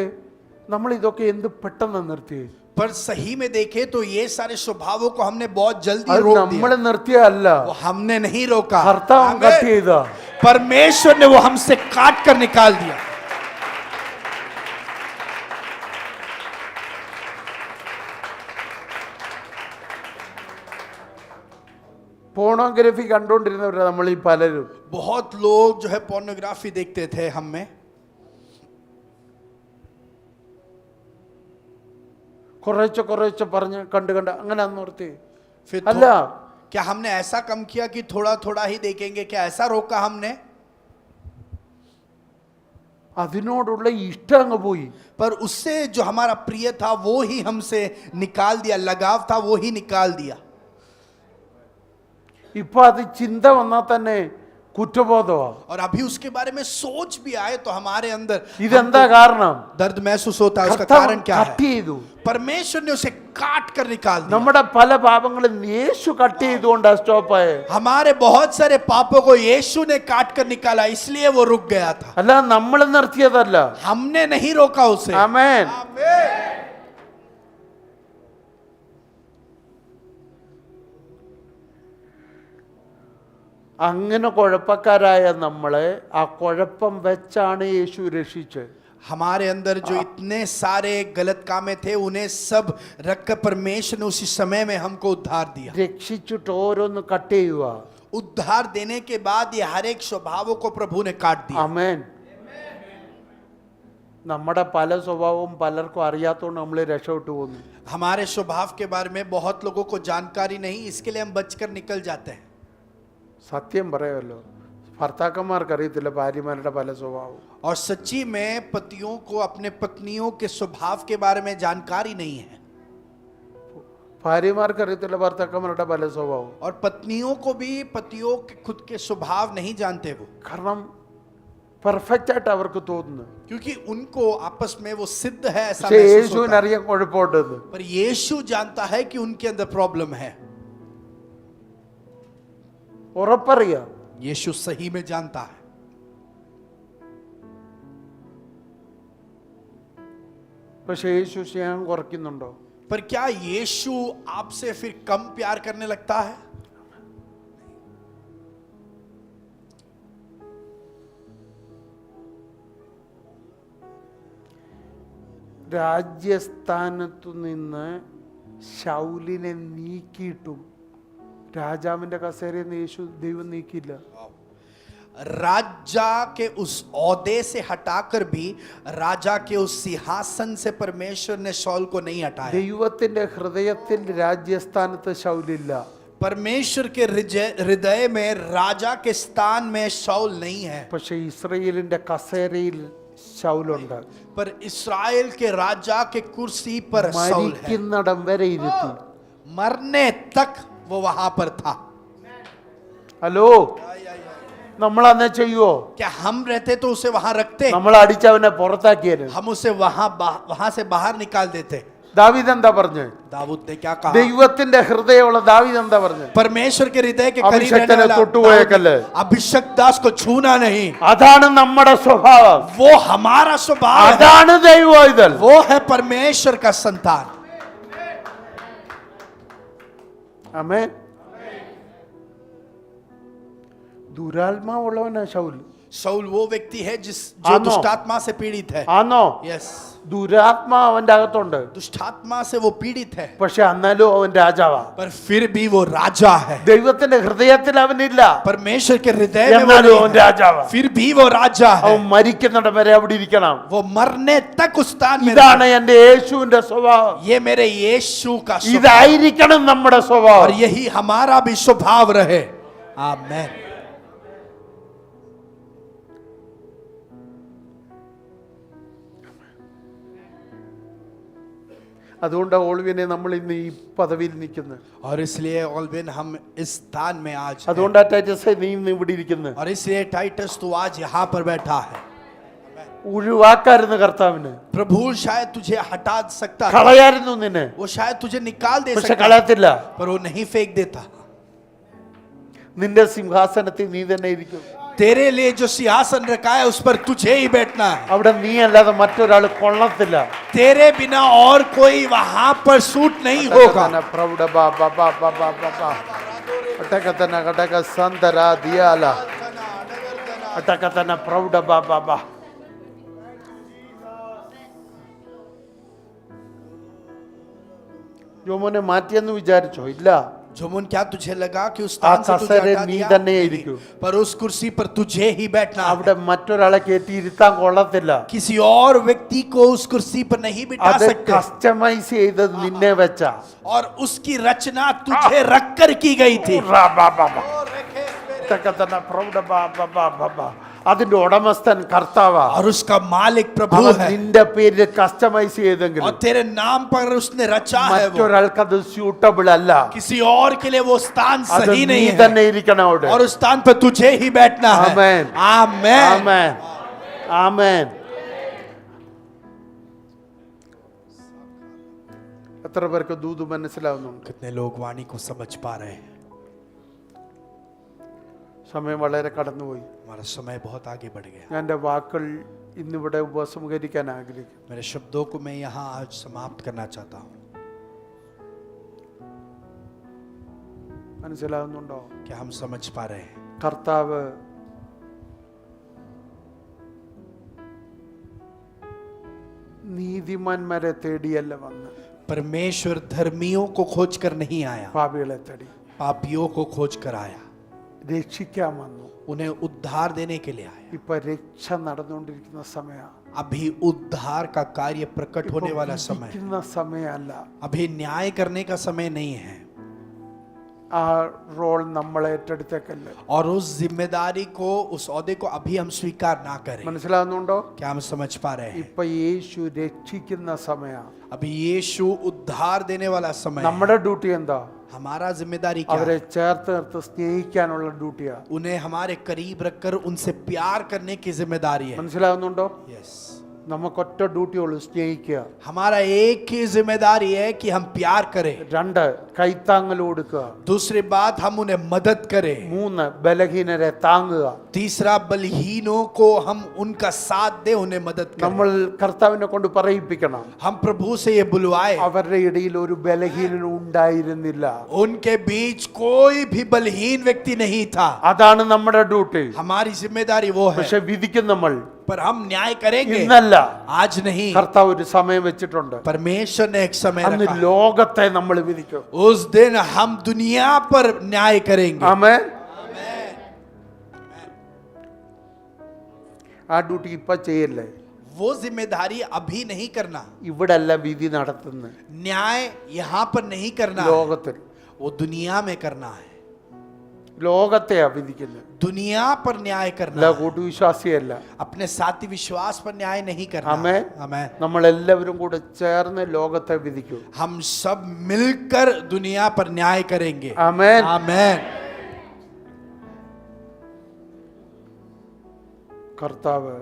നമ്മൾ ഇതൊക്കെ എന്ത് പെട്ടെന്ന് നിർത്തി? पर सही में देखे तो ये सारे स्वभावों को हमने बहुत जल्दी അത് रोक നമ്മൾ दिया. നിർത്തിയല്ല, वो हमने नहीं रोका. കർത്താവ് आमीन. കട്ട് ചെയ്താ. परमेश्वर ने वो हमसे काट कर निकाल दिया. പോണോഗ്രഫി കണ്ടോണ്ടിരുന്നവരാ നമ്മൾ ഈ പലരും. बहुत लोग जो है पोर्नोग्राफी देखते थे हम में. കുറേശ്ശെ പറഞ്ഞ് കണ്ട് അങ്ങനെ നിർത്തി. फिर അല്ല, क्या हमने ऐसा कम किया कि थोड़ा थोड़ा ही देखेंगे? क्या ऐसा रोका हमने? അതിനോടുള്ള ഇഷ്ടം അങ്ങ് പോയി. पर उससे जो हमारा प्रिय था वो ही हमसे निकाल दिया, लगाव था वो ही निकाल दिया. ഇപ്പൊ അത് ചിന്ത വന്നാൽ തന്നെ കുറ്റബോധമാ. और अभी उसके बारे में सोच भी आए तो हमारे अंदर ഇതെന്താ കാരണം? दर्द महसूस होता है. उसका കർത്താവ് कारण क्या കട്ട് है? ചെയ്തു. परमेश्वर ने उसे काट कर निकाल दिया. നമ്മുടെ പല പാപങ്ങളും യേശു കട്ട് ചെയ്തുകൊണ്ടാ സ്റ്റോപ്പായ. हमारे बहुत सारे पापों को यीशु ने काट कर निकाला, इसलिए वो रुक गया था. അല്ല, നമ്മൾ നിർത്തിയതല്ല. हमने नहीं रोका उसे. ആമേൻ. आमीन. അങ്ങനെ കുഴപ്പക്കാരായ നമ്മളെ ആ കുഴപ്പം വെച്ചാണ് യേശു രക്ഷിച്ചത്. हमारे अंदर जो इतने सारे गलत कामें थे उन्हें सब रखकर परमेश्वर ने उसी समय में हमको उद्धार दिया. രക്ഷിച്ചിട്ട് ഓരോന്ന് കട്ട് ചെയ്യുക. उद्धार देने के बाद ये हर एक स्वभावों को प्रभु ने काट दिया. ആമേൻ. നമ്മുടെ പല സ്വഭാവവും പലർക്കും അറിയാത്തതുകൊണ്ട് നമ്മൾ രക്ഷപ്പെട്ടു പോകുന്നു. हमारे स्वभाव के बारे में बहुत लोगों को जानकारी नहीं, इसके लिए हम बचकर निकल जाते हैं. സത്യം പറയുമല്ലോ, ഭർത്താക്കന്മാർക്ക് അറിയത്തില്ല ഭാര്യമാരുടെ പല സ്വഭാവം. और सच्ची में पतियों को अपने पत्नियों के स्वभाव के बारे में जानकारी नहीं है. ഭാര്യമാർക്ക് അറിയത്തില്ല ഭർത്താക്കന്മാരുടെ പല സ്വഭാവം. और पत्नियों को भी पतियों के खुद के स्वभाव नहीं जानते वो. കാരണം പെർഫെക്റ്റ് ആയിട്ട് അവർക്ക് തോന്നുന്നു. क्योंकि उनको आपस में वो सिद्ध है ऐसा പക്ഷേ महसूस യേശുവിന് होता है. അറിയാൻ കുഴപ്പമുണ്ടെന്ന്. पर यीशु जानता है कि उनके अंदर प्रॉब्लम है. ഉറപ്പറിയാം. यीशु सही में जानता है. പക്ഷേ യേശു സ്നേഹം കുറയ്ക്കുന്നുണ്ടോ? पर क्या यीशु आपसे फिर कम प्यार करने लगता है? രാജ്യസ്ഥാനത്തു നിന്ന് ശൗലിനെ നീക്കിയിട്ടും രാജാവിന്റെ കസേരയിൽ നിന്ന് യേശു ദൈവം നീക്കിയില്ല. राजा के उस औहदे से हटाकर भी राजा के उस सिंहासन से परमेश्वर ने शौल को नहीं हटाया. ദൈവത്തിന്റെ ഹൃദയത്തിൽ രാജ്യസ്ഥാനത്ത് ശൗലില്ല. परमेश्वर के हृदय में राजा के स्थान में शौल नहीं है. പക്ഷെ ഇസ്രയേലിന്റെ കസേരയിൽ ശൗലുണ്ട്. पर इस्राएल के राजा के कुर्सी पर शाऊल है, മരിക്കുന്നിടം വരെ ഇരുത്തി. मरने तक वो वहां पर था. ഹലോ, നമ്മൾ അന്നേ ചെയ്യുവോ? क्या हम रहते तो उसे वहां रखते? നമ്മൾ അടിച്ചവനെ പുറത്താക്കിയത്. हम उसे वहां से बाहर निकाल देते. ദാവീദ് എന്താ പറഞ്ഞു? दाऊद ने क्या कहा? ദൈവത്തിന്റെ ഹൃദയമുള്ള ദാവീദ് എന്താ പറഞ്ഞു? परमेश्वर के हृदय के करीब रहने അഭിഷക്തനെ वाला തൊട്ടുപോയേക്കല്ലേ. दाऊद, अभिषेक दास को छूना नहीं. അതാണ് നമ്മുടെ സ്വഭാവം. वो हमारा स्वभाव है. അതാണ് ദൈവവൈതൽ. वो है परमेश्वर का संतान. ആമേൻ. ദുരാത്മാവുള്ളവനാ ശൗൽ. शाऊल वो व्यक्ति है जो आनो। दुष्टात्मा से पीड़ित है. ആണോ? यस, ദുരാത്മാ അവന്റെ അകത്തുണ്ട്. दुष्टात्मा से वो पीड़ित है, പക്ഷെ എന്നാലും അവൻ രാജാവാ. पर फिर भी वो राजा है. ദൈവത്തിന്റെ ഹൃദയത്തിൽ അവനില്ല, परमेश्वर के हृदय में वो എന്നാലും नहीं അവൻ है, രാജാവാ. फिर भी वो राजा है. അവൻ മരിക്കുന്നിടം വരെ അവിടെ ഇരിക്കണം. वो मरने तक उस स्थान में ഇതാണ് എന്റെ യേശുവിന്റെ സ്വഭാവം. रहे. ये मेरे यीशु का स्वभाव, ഇതായിരിക്കണം നമ്മുടെ और സ്വഭാവം. यही हमारा भी स्वभाव रहे. आमेन. അതുകൊണ്ട് ഓൾവിനെ നമ്മൾ ഇന്ന് ഈ പദവിയിൽ നിൽക്കുന്നത്. और इसलिए ऑलविन हम इस स्थान में आज हैं. അതുകൊണ്ടാ ടൈറ്റസേ നീ ഇന്ന് ഇവിടെ ഇരിക്കുന്നത്. और इसलिए टाइटस तू आज यहाँ पर बैठा है. ഒഴിവാക്കായിരുന്നു കർത്താവിന്, प्रभु शायद तुझे हटा सकता था, കളയായിരുന്നു നിന്നെ, वो शायद तुझे निकाल दे പക്ഷെ सकता, കളയത്തില്ല. पर वो नहीं फेंक देता. നിന്റെ സിംഹാസനത്തിൽ നീ തന്നെ ഇരിക്കും. तेरे लिए जो सिंहासन रखा है उस पर तुझे ही बैठना है. അവിടെ നീ അല്ലാതെ മറ്റൊരാൾ കൊള്ളത്തില്ല. तेरे बिना और कोई वहां पर सूट नहीं होगा. പ്രൗഢ ബാ ബാ ബാ ബാ ബാ ബാ ബാ. അട്ടകതന ഘടക സന്തര ദിയാല. അട്ടകതന പ്രൗഢ ബാ ബാ ബാ. ജോമോനെ മാറ്റിയെന്ന് വിചാരിച്ചോ? ഇല്ല. जोमुन, क्या तुझे लगा कि उस स्थान से तुझे കസേരയിൽ हटा നീ दिया? തന്നെ नहीं, ഇരിക്കൂ. पर उस कुर्सी पर तुझे ही बैठना है. അവിടെ മറ്റൊരാളെ കയറ്റി ഇരുത്താൻ കൊള്ളത്തില്ല. किसी और व्यक्ति को उस कुर्सी पर नहीं बिठा അത് सकते. കസ്റ്റമൈസ് ചെയ്തത് നിന്നെ വെച്ചാ. और उसकी रचना तुझे रखकर की गई थी. അതിന്റെ ഉടമസ്ഥൻ കർത്താവാ. और उसका मालिक प्रभु അവൻ है, നിന്റെ പേരിൽ കസ്റ്റമൈസ് ചെയ്തെങ്കിൽ और तेरे नाम पर उसने रचा है. वो മറ്റൊരാൾക്ക് അത് സ്യൂട്ടബിൾ അല്ല. किसी और के लिए वो स्थान അത് सही നീ नहीं है, തന്നെ ഇരിക്കണം അവിടെ. और उस स्थान पर तुझे ही बैठना है. ആമേൻ. आमेन. ആമേൻ. ആമേൻ. എത്ര പേർക്ക് ദൂത് മനസ്സിലാവുന്നുണ്ട്? कितने लोग वाणी को समझ पा रहे हैं? സമയം വളരെ കടന്നുപോയി. हमारा समय बहुत आगे बढ़ गया. ഞാൻ എൻ്റെ വാക്കുകൾ ഇന്നിവിടെ ഉപസംഹരിക്കാൻ ആഗ്രഹിക്കുന്നു. मेरे शब्दों को मैं यहाँ आज समाप्त करना चाहता हूँ. മനസ്സിലാവുന്നുണ്ടോ? क्या हम समझ पा रहे हैं? കർത്താവ് നീതിമാന്മാരെ തേടിയല്ല വന്ന്, परमेश्वर धर्मियों को खोज कर नहीं आया, പാപികളെ തേടി. पापियों को खोज कर आया. രക്ഷിക്കാൻ വന്നു. उन्हें उद्धार देने के लिए आया. ഇപ്പൊ രക്ഷ നടന്നുകൊണ്ടിരിക്കുന്ന സമയം. अभी उद्धार का कार्य प्रकट होने वाला समय, സമയമല്ല. अभी न्याय करने का समय नहीं है. ആ റോൾ നമ്മൾ ഏറ്റെടുത്തേക്കല്ല. और उस जिम्मेदारी को, उस औहदे को अभी हम स्वीकार ना करें. മനസ്സിലാവുന്നുണ്ടോ? क्या हम समझ पा रहे हैं? ഇപ്പൊ യേശു രക്ഷിക്കുന്ന സമയം. अभी यीशु उद्धार देने वाला समय है. നമ്മുടെ ഡ്യൂട്ടി എന്താ? हमारा जिम्मेदारी क्या അവരെ है? ചേർത്ത് നിർത്ത് സ്നേഹിക്കാനുള്ള ഡ്യൂട്ടിയാ. उन्हें हमारे करीब रखकर उनसे प्यार करने की जिम्मेदारी है. മനസ്സിലാവുന്നുണ്ടോ? यस, നമുക്കൊറ്റ ഡ്യൂട്ടിയുള്ളൂ, സ്നേഹിക്കുക. हमारा एक ही जिम्मेदारी है कि हम प्यार करें. രണ്ട്, കൈത്താങ്ങൽ കൊടുക്കുക. दूसरी बात, हम उन्हें मदद करें. മൂന്ന്, ബലഹീനരെ താങ്ങുക. तीसरा, बलहीनों को हम उनका साथ दें, उन्हें मदद നമ്മൾ करें. കർത്താവിനെ കൊണ്ട് പറയിപ്പിക്കണം. हम प्रभु से ये बुलवाए. അവരുടെ ഇടയിൽ ഒരു ബലഹീനൻ ഉണ്ടായിരുന്നില്ല. उनके बीच कोई भी बलहीन व्यक्ति नहीं था. അതാണ് നമ്മുടെ ഡ്യൂട്ടി. हमारी जिम्मेदारी वो है. പക്ഷെ വിധിക്കും നമ്മൾ. पर हम न्याय करेंगे, ഇന്നല്ല. आज नहीं. കർത്താവ് ഒരു സമയം വെച്ചിട്ടുണ്ട്. परमेश्वर ने एक समय അന്ന് रखा. ലോകത്തെ നമ്മൾ വിധിക്കും. उस दिन हम दुनिया पर न्याय करेंगे. ആമേൻ. ആ ഡ്യൂട്ടി ഇപ്പൊ ചെയ്യല്ലേ. वो जिम्मेदारी अभी नहीं करना. ഇവിടെ അല്ല വിധി നടത്തുന്നത്, न्याय यहाँ पर नहीं करना है, ലോകത്തിൽ. वो दुनिया में करना है. ലോകത്തെയാ വിധിക്കുന്നത്, दुनिया पर न्याय അല്ല करना, കൂട്ടുവിശ്വാസിയല്ല. अपने साथी विश्वास पर न्याय नहीं करना। ആമേൻ. आमेन। നമ്മളെല്ലാവരും കൂടെ ചേർന്ന് ലോകത്തെ വിധിക്കും. हम सब मिलकर दुनिया पर न्याय करेंगे। ആമേൻ. आमेन। കർത്താവ്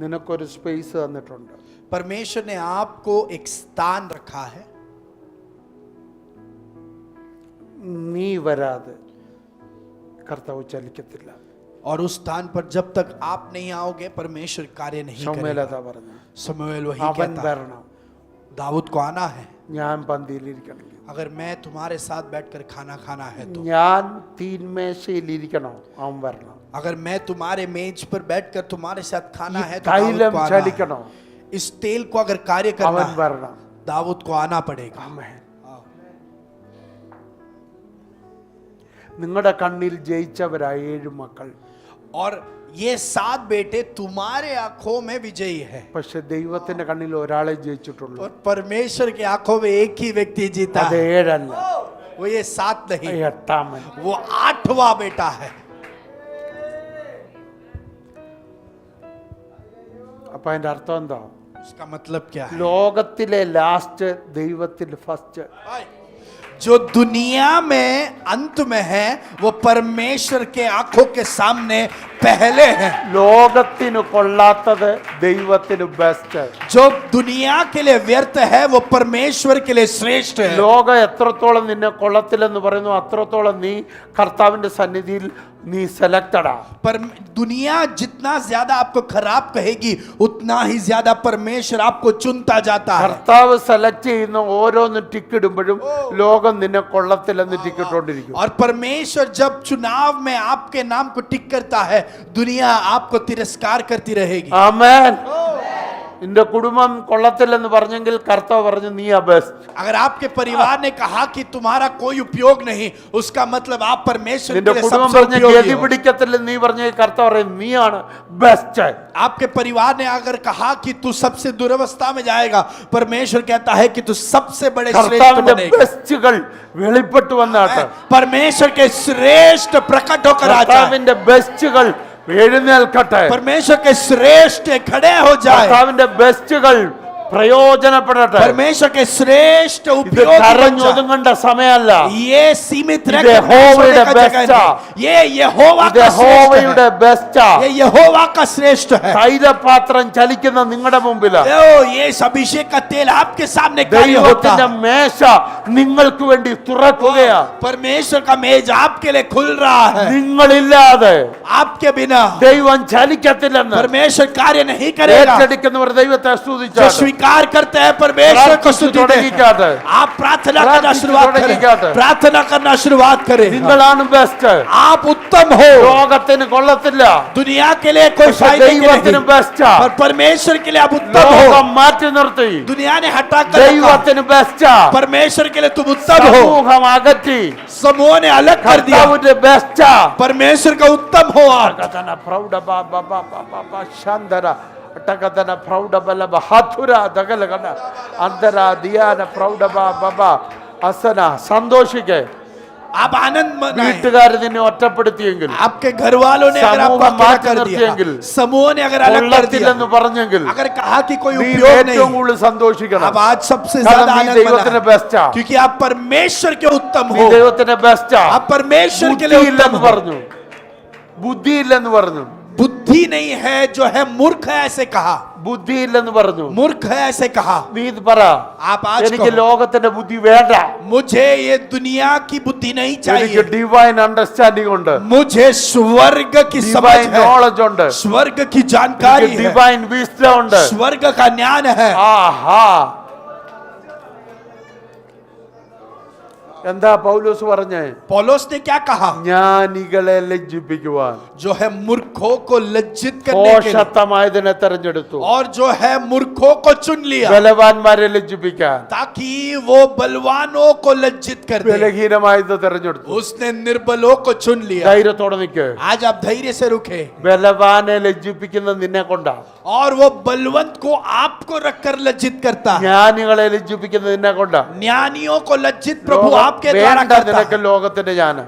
നിനക്കൊരു സ്പേസ് തന്നിട്ടുണ്ട്. परमेश्वर ने आपको एक स्थान रखा है। നീ വരാതെ കർത്താവ് ചലിക്കത്തില്ല. और उस स्थान पर जब तक आप नहीं आओगे परमेश्वर कार्य नहीं ശമൂവേൽ करेगा। അതാ പറഞ്ഞു, शमूएल वही അവൻ कहता है, വരണം, दाऊद को आना है। ഞാൻ പന്തിയിലിരിക്കണം, अगर मैं तुम्हारे साथ बैठकर खाना खाना है तो, ഞാൻ തീന്മേശയിലിരിക്കണം, അവൻ വരണം. अगर मैं तुम्हारे मेज पर बैठकर तुम्हारे साथ खाना है तो തൈലം दाऊद को आना ചലിക്കണം, है। इस तेल को अगर कार्य करना അവൻ है വരണം. दाऊद को आना पड़ेगा। ആമേൻ. നിങ്ങളുടെ കണ്ണിൽ ജയിച്ചവരായ 7 മക്കൾ, और ये 7 बेटे तुम्हारे आंखों में विजयी है, പക്ഷെ ദൈവത്തിന്റെ കണ്ണിൽ ഒരാളെ ജയിച്ചിട്ടുള്ളൂ. और परमेश्वर के आंखों में एक ही व्यक्ति जीता അത് है। 7 അല്ല, वो ये 7 नहीं, 8-ാമൻ. वो 8वां बेटा है। അപ്പൊ അതിന്റെ അർത്ഥം എന്താ? उसका मतलब क्या है? ലോകത്തിലെ ലാസ്റ്റ് ദൈവത്തിൽ ഫസ്റ്റ്. जो दुनिया में अंत में है वो परमेश्वर के आंखों के सामने पहले है। ലോകത്തിന് കൊള്ളാത്തത് ദൈവത്തിന് ബെസ്റ്റ്. जो दुनिया के लिए व्यर्थ है वो परमेश्वर के लिए श्रेष्ठ है। ലോകം എത്രത്തോളം നിന്നെ കൊള്ളത്തില്ലെന്ന് പറയുന്നു അത്രത്തോളം നീ കർത്താവിന്റെ സന്നിധിയിൽ നീ സെലക്റ്റഡാ. पर दुनिया जितना ज्यादा आपको खराब कहेगी उतना ही ज्यादा परमेश्वर आपको चुनता जाता है। കർത്താവ് സെലക്ട് ചെയ്യുന്ന ഓരോന്നും ടിക്ക് ഇടുമ്പോഴും ലോകം നിന്നെ കൊള്ളത്തില്ലെന്ന് ടിക്ക് ഇട്ടോണ്ടിരിക്കും. और परमेश्वर जब चुनाव में आपके नाम को टिक करता है दुनिया आपको तिरस्कार करती रहेगी। ആമേൻ. നിന്റെ കുടുംബം കൊള്ളത്തില്ലെന്ന് പറഞ്ഞെങ്കിൽ കർത്താവ് പറഞ്ഞു നീ ബെസ്റ്റ്. अगर आपके परिवार ने कहा कि तुम्हारा कोई उपयोग नहीं उसका मतलब आप परमेश्वर നിന്റെ के लिए കുടുംബം सबसे പറഞ്ഞ उपयोगी ഗതി हो। പിടിക്കത്തില്ലെന്ന് നീ പറഞ്ഞ കർത്താവ് പറയും നീയാണ് ബെസ്റ്റ്. आपके परिवार ने अगर कहा कि तू सबसे दुरवस्था में जाएगा परमेश्वर कहता है कि तू सबसे बड़े श्रेष्ठ കർത്താവിന്റെ बनेगा। ബെസ്റ്റുകൾ വെളിപ്പെട്ടു വന്നാട്ടെ. परमेश्वर के श्रेष्ठ प्रकट होकर आ जाए। കർത്താവിന്റെ ബെസ്റ്റുകൾ എഴുന്നേൽക്കട്ടെ. परमेश्वर के श्रेष्ठ खड़े हो जाए। കർത്താവിന്റെ ബെസ്റ്റുകൾ പ്രയോജനപ്പെടട്ടെ. परमेश्वर के श्रेष्ठ ഇത് उपयोग കരഞ്ഞൊതുങ്ങേണ്ട സമയമല്ല. ये सीमित ഇത് रहकर യഹോവയുടെ का जगह ബെസ്റ്റാ. नहीं। ये यहोवा ഇത് का श्रेष्ठ യഹോവയുടെ है। ബെസ്റ്റാ. ये यहोवा का श्रेष्ठ है। തൈലപാത്രം ചലിക്കുന്ന നിങ്ങളുടെ മുമ്പിലാ. ओ ये अभिषेक का तेल आपके सामने कार्य होता ദൈവത്തിന്റെ है। മേശ നിങ്ങൾക്ക് വേണ്ടി തുറക്കുകയാ. परमेश्वर का मेज आपके लिए खुल रहा है। നിങ്ങളില്ലാതെ आपके बिना ദൈവം ചലിക്കത്തില്ലെന്ന് परमेश्वर कार्य नहीं करेगा। ഏറ്റെടുക്കുന്നവർ ദൈവത്തെ जो സ്തുതിച്ചാട്ടെ. स्वीकार करते हैं परमेश्वर को स्तुति दें। തുടങ്ങിക്കാട്ടെ. आप प्रार्थना करना प्रार्थना शुरुआत തുടങ്ങിക്കാട്ടെ. करें। प्रार्थना करना शुरुआत करें। നിങ്ങളാണ് ബെസ്റ്റ്. आप उत्तम हो। ലോകത്തിന് കൊള്ളത്തില്ല, दुनिया के लिए कोई പക്ഷെ फायदे के ദൈവത്തിന് नहीं, ബെസ്റ്റാ. पर परमेश्वर के लिए आप उत्तम ലോകം हो। മാറ്റി നിർത്തി दुनिया ने हटा कर रखा। ദൈവത്തിന് ബെസ്റ്റാ. परमेश्वर के लिए तुम उत्तम हो। സമൂഹം അകറ്റി समूह ने अलग कर दिया। കർത്താവിന്റെ ബെസ്റ്റാ. परमेश्वर का उत्तम हो आप। അടകതന പ്രൗഢ ശാന്തര അടകതന പ്രൗഢ ബല ബഹാതുര ദഗലകന അന്തര ദിയാന പ്രൗഢ ബബ അസന സന്തോഷിക്കേ. आप आनंद मनाएं। വീട്ടുകാർ നിന്നെ ഒറ്റപ്പെടുത്തിയെങ്കിൽ, आपके घर वालों ने अगर आपको സമൂഹം अकेला മാറ്റി कर दिया, നിർത്തിയെങ്കിൽ, समूह ने अगर अलग कर दिया, കൊള്ളത്തില്ലെന്ന് പറഞ്ഞെങ്കിൽ अगर कहा कि कोई നീ उपयोग ഏറ്റവും नहीं, കൂടുതൽ സന്തോഷിക്കണം. अब आज सबसे കാരണം ज्यादा നീ आनंद ദൈവത്തിന്റെ मनाएं, ബെസ്റ്റാ. क्योंकि आप परमेश्वर के उत्तम നീ हो। ദൈവത്തിന്റെ ബെസ്റ്റാ. आप परमेश्वर के लिए उत्तम ബുദ്ധിയില്ലെന്ന് हो। പറഞ്ഞു, ബുദ്ധിയില്ലെന്ന് പറഞ്ഞു, बुद्धि नहीं है जो है मूर्ख है ऐसे कहा। ബുദ്ധിയില്ലെന്ന് പറഞ്ഞു. मूर्ख है ऐसे कहा। നീ ഇത് പറ, आप आज എനിക്ക് कहो, ലോകത്തിന്റെ ബുദ്ധി വേണ്ട, मुझे ये दुनिया की बुद्धि नहीं എനിക്ക് चाहिए, ഡിവൈൻ അണ്ടർസ്റ്റാൻഡിംഗ് ഉണ്ട്, मुझे स्वर्ग की समझ ഡിവൈൻ है, നോളജ് ഉണ്ട്, स्वर्ग की जानकारी है, ഡിവൈൻ വിസ്ഡം ഉണ്ട്. स्वर्ग का ज्ञान है। ആഹാ, എന്താ പൗലോസ് പറഞ്ഞേ? पौलुस ने क्या कहा? ജ്ഞാനികളെ ലജ്ജിപ്പിക്കുവാൻ जो है मूर्खों को लज्जित करने के लिए, ഭോഷത്വമായതിനെ തെരഞ്ഞെടുത്തു, और जो है मूर्खों को चुन लिया ബലവാന്മാരെ ലജ്ജിപ്പിക്കാൻ ताकि वो बलवानों को लज्जित कर दे। ബലഹീനമായത് തെരഞ്ഞെടുത്തു. उसने निर्बलों को चुन लिया। ധൈര്യത്തോടെ നിൽക്ക്. आज आप धैर्य से रुके, ബലവാനെ ലജ്ജിപ്പിക്കുന്ന നിന്നെ കൊണ്ടാ. और वो बलवंत को आपको रखकर लज्जित करता है। ജ്ഞാനികളെ ലജ്ജിപ്പിക്കുന്നത് നിന്നെ കൊണ്ടാ. ज्ञानियों को लज्जित प्रभु ലോകം आपके द्वारा വേണ്ട करता നിനക്ക് है। ലോകത്തിന്റെ ജ്ഞാനം.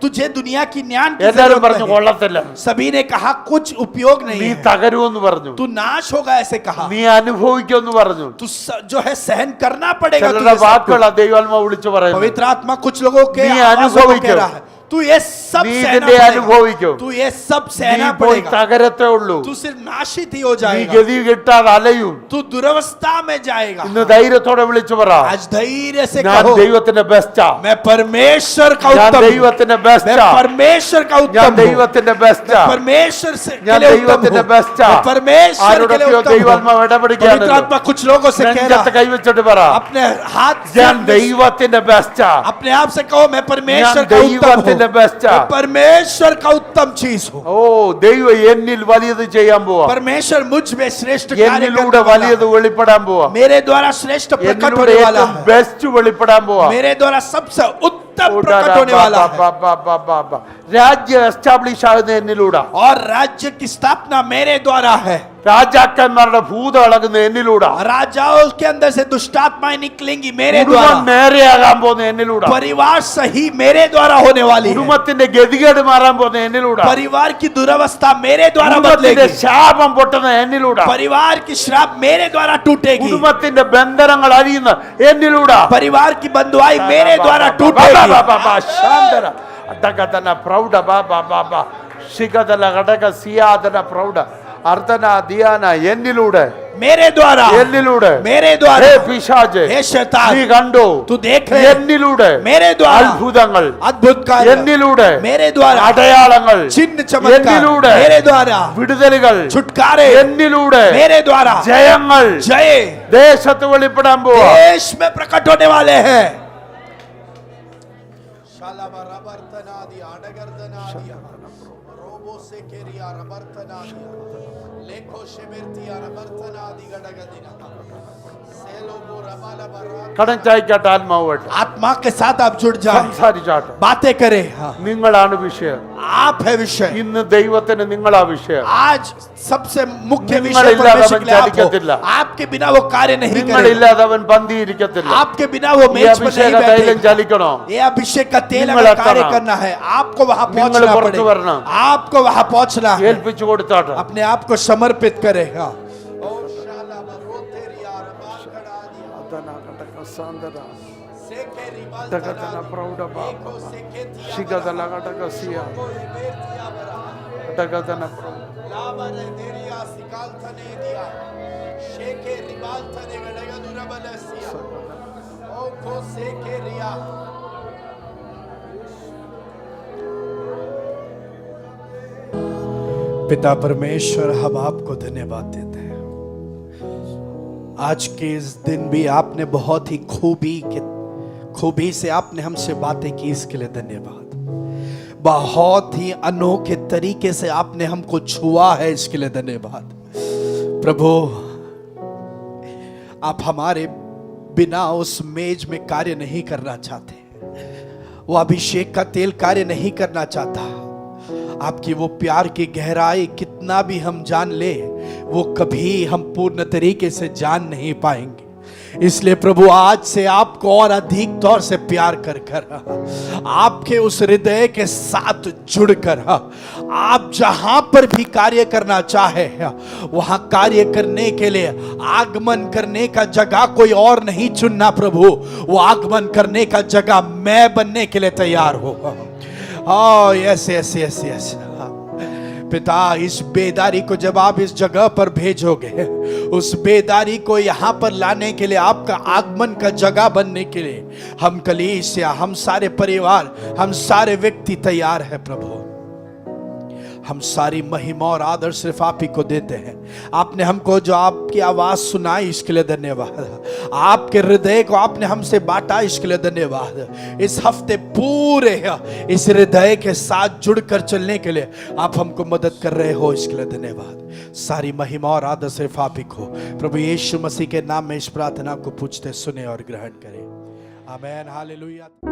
तुझे दुनिया की ज्ञान की എല്ലാരും जरूरत പറഞ്ഞു नहीं। കൊള്ളത്തില്ല, सभी ने कहा कुछ उपयोग नहीं നീ है, തകരുമെന്ന് പറഞ്ഞു, तू नाश होगा ऐसे कहा, നീ അനുഭവിക്കുമെന്ന് പറഞ്ഞു. तू जो है सहन करना पड़ेगा ചിലരുടെ तुझे सब വാക്കുകളാ ദൈവാത്മാവ് വിളിച്ചു कुछ। പറയുന്നത്. पवित्र आत्मा कुछ लोगों के നീ आवाज़ों को कह അനുഭവിക്കും. रहा है, तू ये सब നീ सहना ഇതിന്റെ पड़ेगा, അനുഭവിക്കും. तू ये सब നീ सहना പോയി पड़ेगा, തകരത്തേ ഉള്ളൂ. तू सिर्फ नाशित ही हो നീ जाएगा, ഗതി കിട്ടാതെ അലയും. तू दुरवस्था में जाएगा। ഇന്ന് ധൈര്യത്തോടെ വിളിച്ചു പറ, आज धैर्य से ഞാൻ कहो, ദൈവത്തിന്റെ ബെസ്റ്റാ, मैं परमेश्वर का ഞാൻ उत्तम हूं, ദൈവത്തിന്റെ मैं ബെസ്റ്റാ, परमेश्वर का ഞാൻ उत्तम हूं, ദൈവത്തിന്റെ ബെസ്റ്റാ, मैं परमेश्वर से ഞാൻ के लिए उत्तम ദൈവത്തിന്റെ हूं, ബെസ്റ്റാ. मैं परमेश्वर के लिए ആരോടൊക്കെയോ उत्तम हूं। ദൈവാത്മാവ് पवित्र ഇടപെടുകയാണല്ലോ. आत्मा कुछ लोगों से कह रहा നെഞ്ചത്ത് है, കൈവച്ചിട്ട് പറ, अपने हाथ से ഞാൻ ദൈവത്തിന്റെ ബെസ്റ്റാ, अपने आप से कहो, मैं परमेश्वर ഞാൻ का उत्तम ദൈവത്തിന്റെ हूं, ബെസ്റ്റാ. मैं परमेश्वर का उत्तम चीज हूं, ഓ ദൈവം എന്നിൽ വലിയത് ചെയ്യാൻ പോവാ, परमेश्वर मुझ में श्रेष्ठ कार्य എന്നിലൂടെ करने वाला വലിയത് है, വെളിപ്പെടാൻ പോവാ, मेरे द्वारा श्रेष्ठ प्रकट എന്നിലൂടെ होने वाला ഏറ്റവും है, ബെസ്റ്റ് വെളിപ്പെടാൻ പോവാ. मेरे द्वारा सबसे उत्तम प्रकट होने वाला है, രാജ്യം എസ്റ്റാബ്ലിഷ് ആകുന്ന എന്നിലൂടെ, और राज्य की स्थापना मेरे द्वारा है, രാജാക്കന്മാരുടെ ഭൂതം ഇളകുന്ന എന്നിലൂടെ, राजाओं के अंदर से दुष्टात्माएं निकलेंगी मेरे കുടുംബം द्वारा, നേരെയാകാൻ പോകുന്ന എന്നിലൂടെ, परिवार सही मेरे द्वारा होने वाली है, കുടുംബത്തിന്റെ ഗതികേട് മാറാൻ പോകുന്ന എന്നിലൂടെ, परिवार की दुरवस्था मेरे द्वारा കുടുംബത്തിന്റെ बदलेगी, ശാപം പൊട്ടുന്ന എന്നിലൂടെ, परिवार की श्राप मेरे द्वारा टूटेगी, കുടുംബത്തിന്റെ ബന്ധനങ്ങൾ അരിയുന്ന എന്നിലൂടെ, परिवार की बंधुआई मेरे द्वारा टूटेगी, ശാന്തര അടകതന പ്രൗഢ ബാബാ ബാബാ ശിഖതല ഘടക സിയാദന പ്രൗഢ അർദ്ധന ദിയാന എന്നിലൂടെ, मेरे द्वारा, എന്നിലൂടെ, मेरे ഹേ द्वारा, പിശാചേ, हे शैतान, നീ കണ്ടോ, तू देख ले, എന്നിലൂടെ मेरे द्वारा അത്ഭുതങ്ങൾ, अद्भुत कार्य, എന്നിലൂടെ मेरे द्वारा അടയാളങ്ങൾ, चिन्ह चमत्कार, എന്നിലൂടെ मेरे द्वारा വിടുതലുകൾ, छुटकारे, എന്നിലൂടെ मेरे द्वारा ജയങ്ങൾ जय ദേശത്ത് വെളിപ്പെടാൻ പോവാ. देश में प्रकट होने वाले हैं। കടം ചായ്ക്കാട്ട് ആത്മാവായിട്ട് आत्मा के साथ आप जुड़ जाए, സംസാരിച്ചാട്ട്. बातें करें, हाँ, നിങ്ങളാണ് വിഷയം. आप है विषय। ഇന്ന് ദൈവത്തിന് നിങ്ങളാ വിഷയം. आज सबसे मुख्य विषय നിങ്ങളില്ലാതെ परमेश्वर അവൻ के लिए आप ചലിക്കത്തില്ല. हो। आपके बिना वो कार्य नहीं करेगा, നിങ്ങളില്ലാതെ അവൻ പന്തിയിരിക്കത്തില്ല. आपके बिना वो ഈ मेज पर അഭിഷേക नहीं തൈലം बैठेगा। ചലിക്കണോ? ये अभिषेक का तेल നിങ്ങൾ अगर എത്തണം. कार्य करना है, आपको वहां നിങ്ങൾ पहुंचना പുറത്തു पड़ेगा, വരണം. आपको वहां पहुंचना है, ഏൽപ്പിച്ചു കൊടുത്താട്ട്. अपने आप को समर्पित करेगा। पिता परमेश्वर, हम आपको धन्यवाद देते हैं। आज के इस दिन भी आपने बहुत ही खूबी से आपने हमसे बातें की, इसके लिए धन्यवाद। बहुत ही अनोखे तरीके से आपने हमको छुआ है, इसके लिए धन्यवाद। प्रभु, आप हमारे बिना उस मेज में कार्य नहीं करना चाहते, वो अभिषेक का तेल कार्य नहीं करना चाहता। आपकी वो प्यार की गहराई कितना भी हम जान ले, वो कभी हम पूर्ण तरीके से जान नहीं पाएंगे। इसलिए प्रभु, आज से आपको और अधिक तौर से प्यार कर आपके उस हृदय के साथ जुड़कर आप जहां पर भी कार्य करना चाहे, वहां कार्य करने के लिए आगमन करने का जगह कोई और नहीं चुनना प्रभु, वो आगमन करने का जगह मैं बनने के लिए तैयार हो। यस यस यस यस पिता, इस बेदारी को जब आप इस जगह पर भेजोगे, उस बेदारी को यहाँ पर लाने के लिए, आपका आगमन का जगह बनने के लिए हम कलीसिया, हम सारे परिवार, हम सारे व्यक्ति तैयार है प्रभु। हम सारी महिमा और आदर सिर्फ आप ही को देते हैं। आपने हमको जो आपकी आवाज सुनाई, इसके लिए धन्यवाद। आपके हृदय को आपने हमसे बांटा, इसके लिए धन्यवाद। इस हफ्ते पूरे इस हृदय के साथ जुड़कर चलने के लिए आप हमको मदद कर रहे हो, इसके लिए धन्यवाद। सारी महिमा और आदर सिर्फ आप ही को, प्रभु यीशु मसीह के नाम में इस प्रार्थना को पूछते, सुने और ग्रहण करें। आमीन, हालेलुया।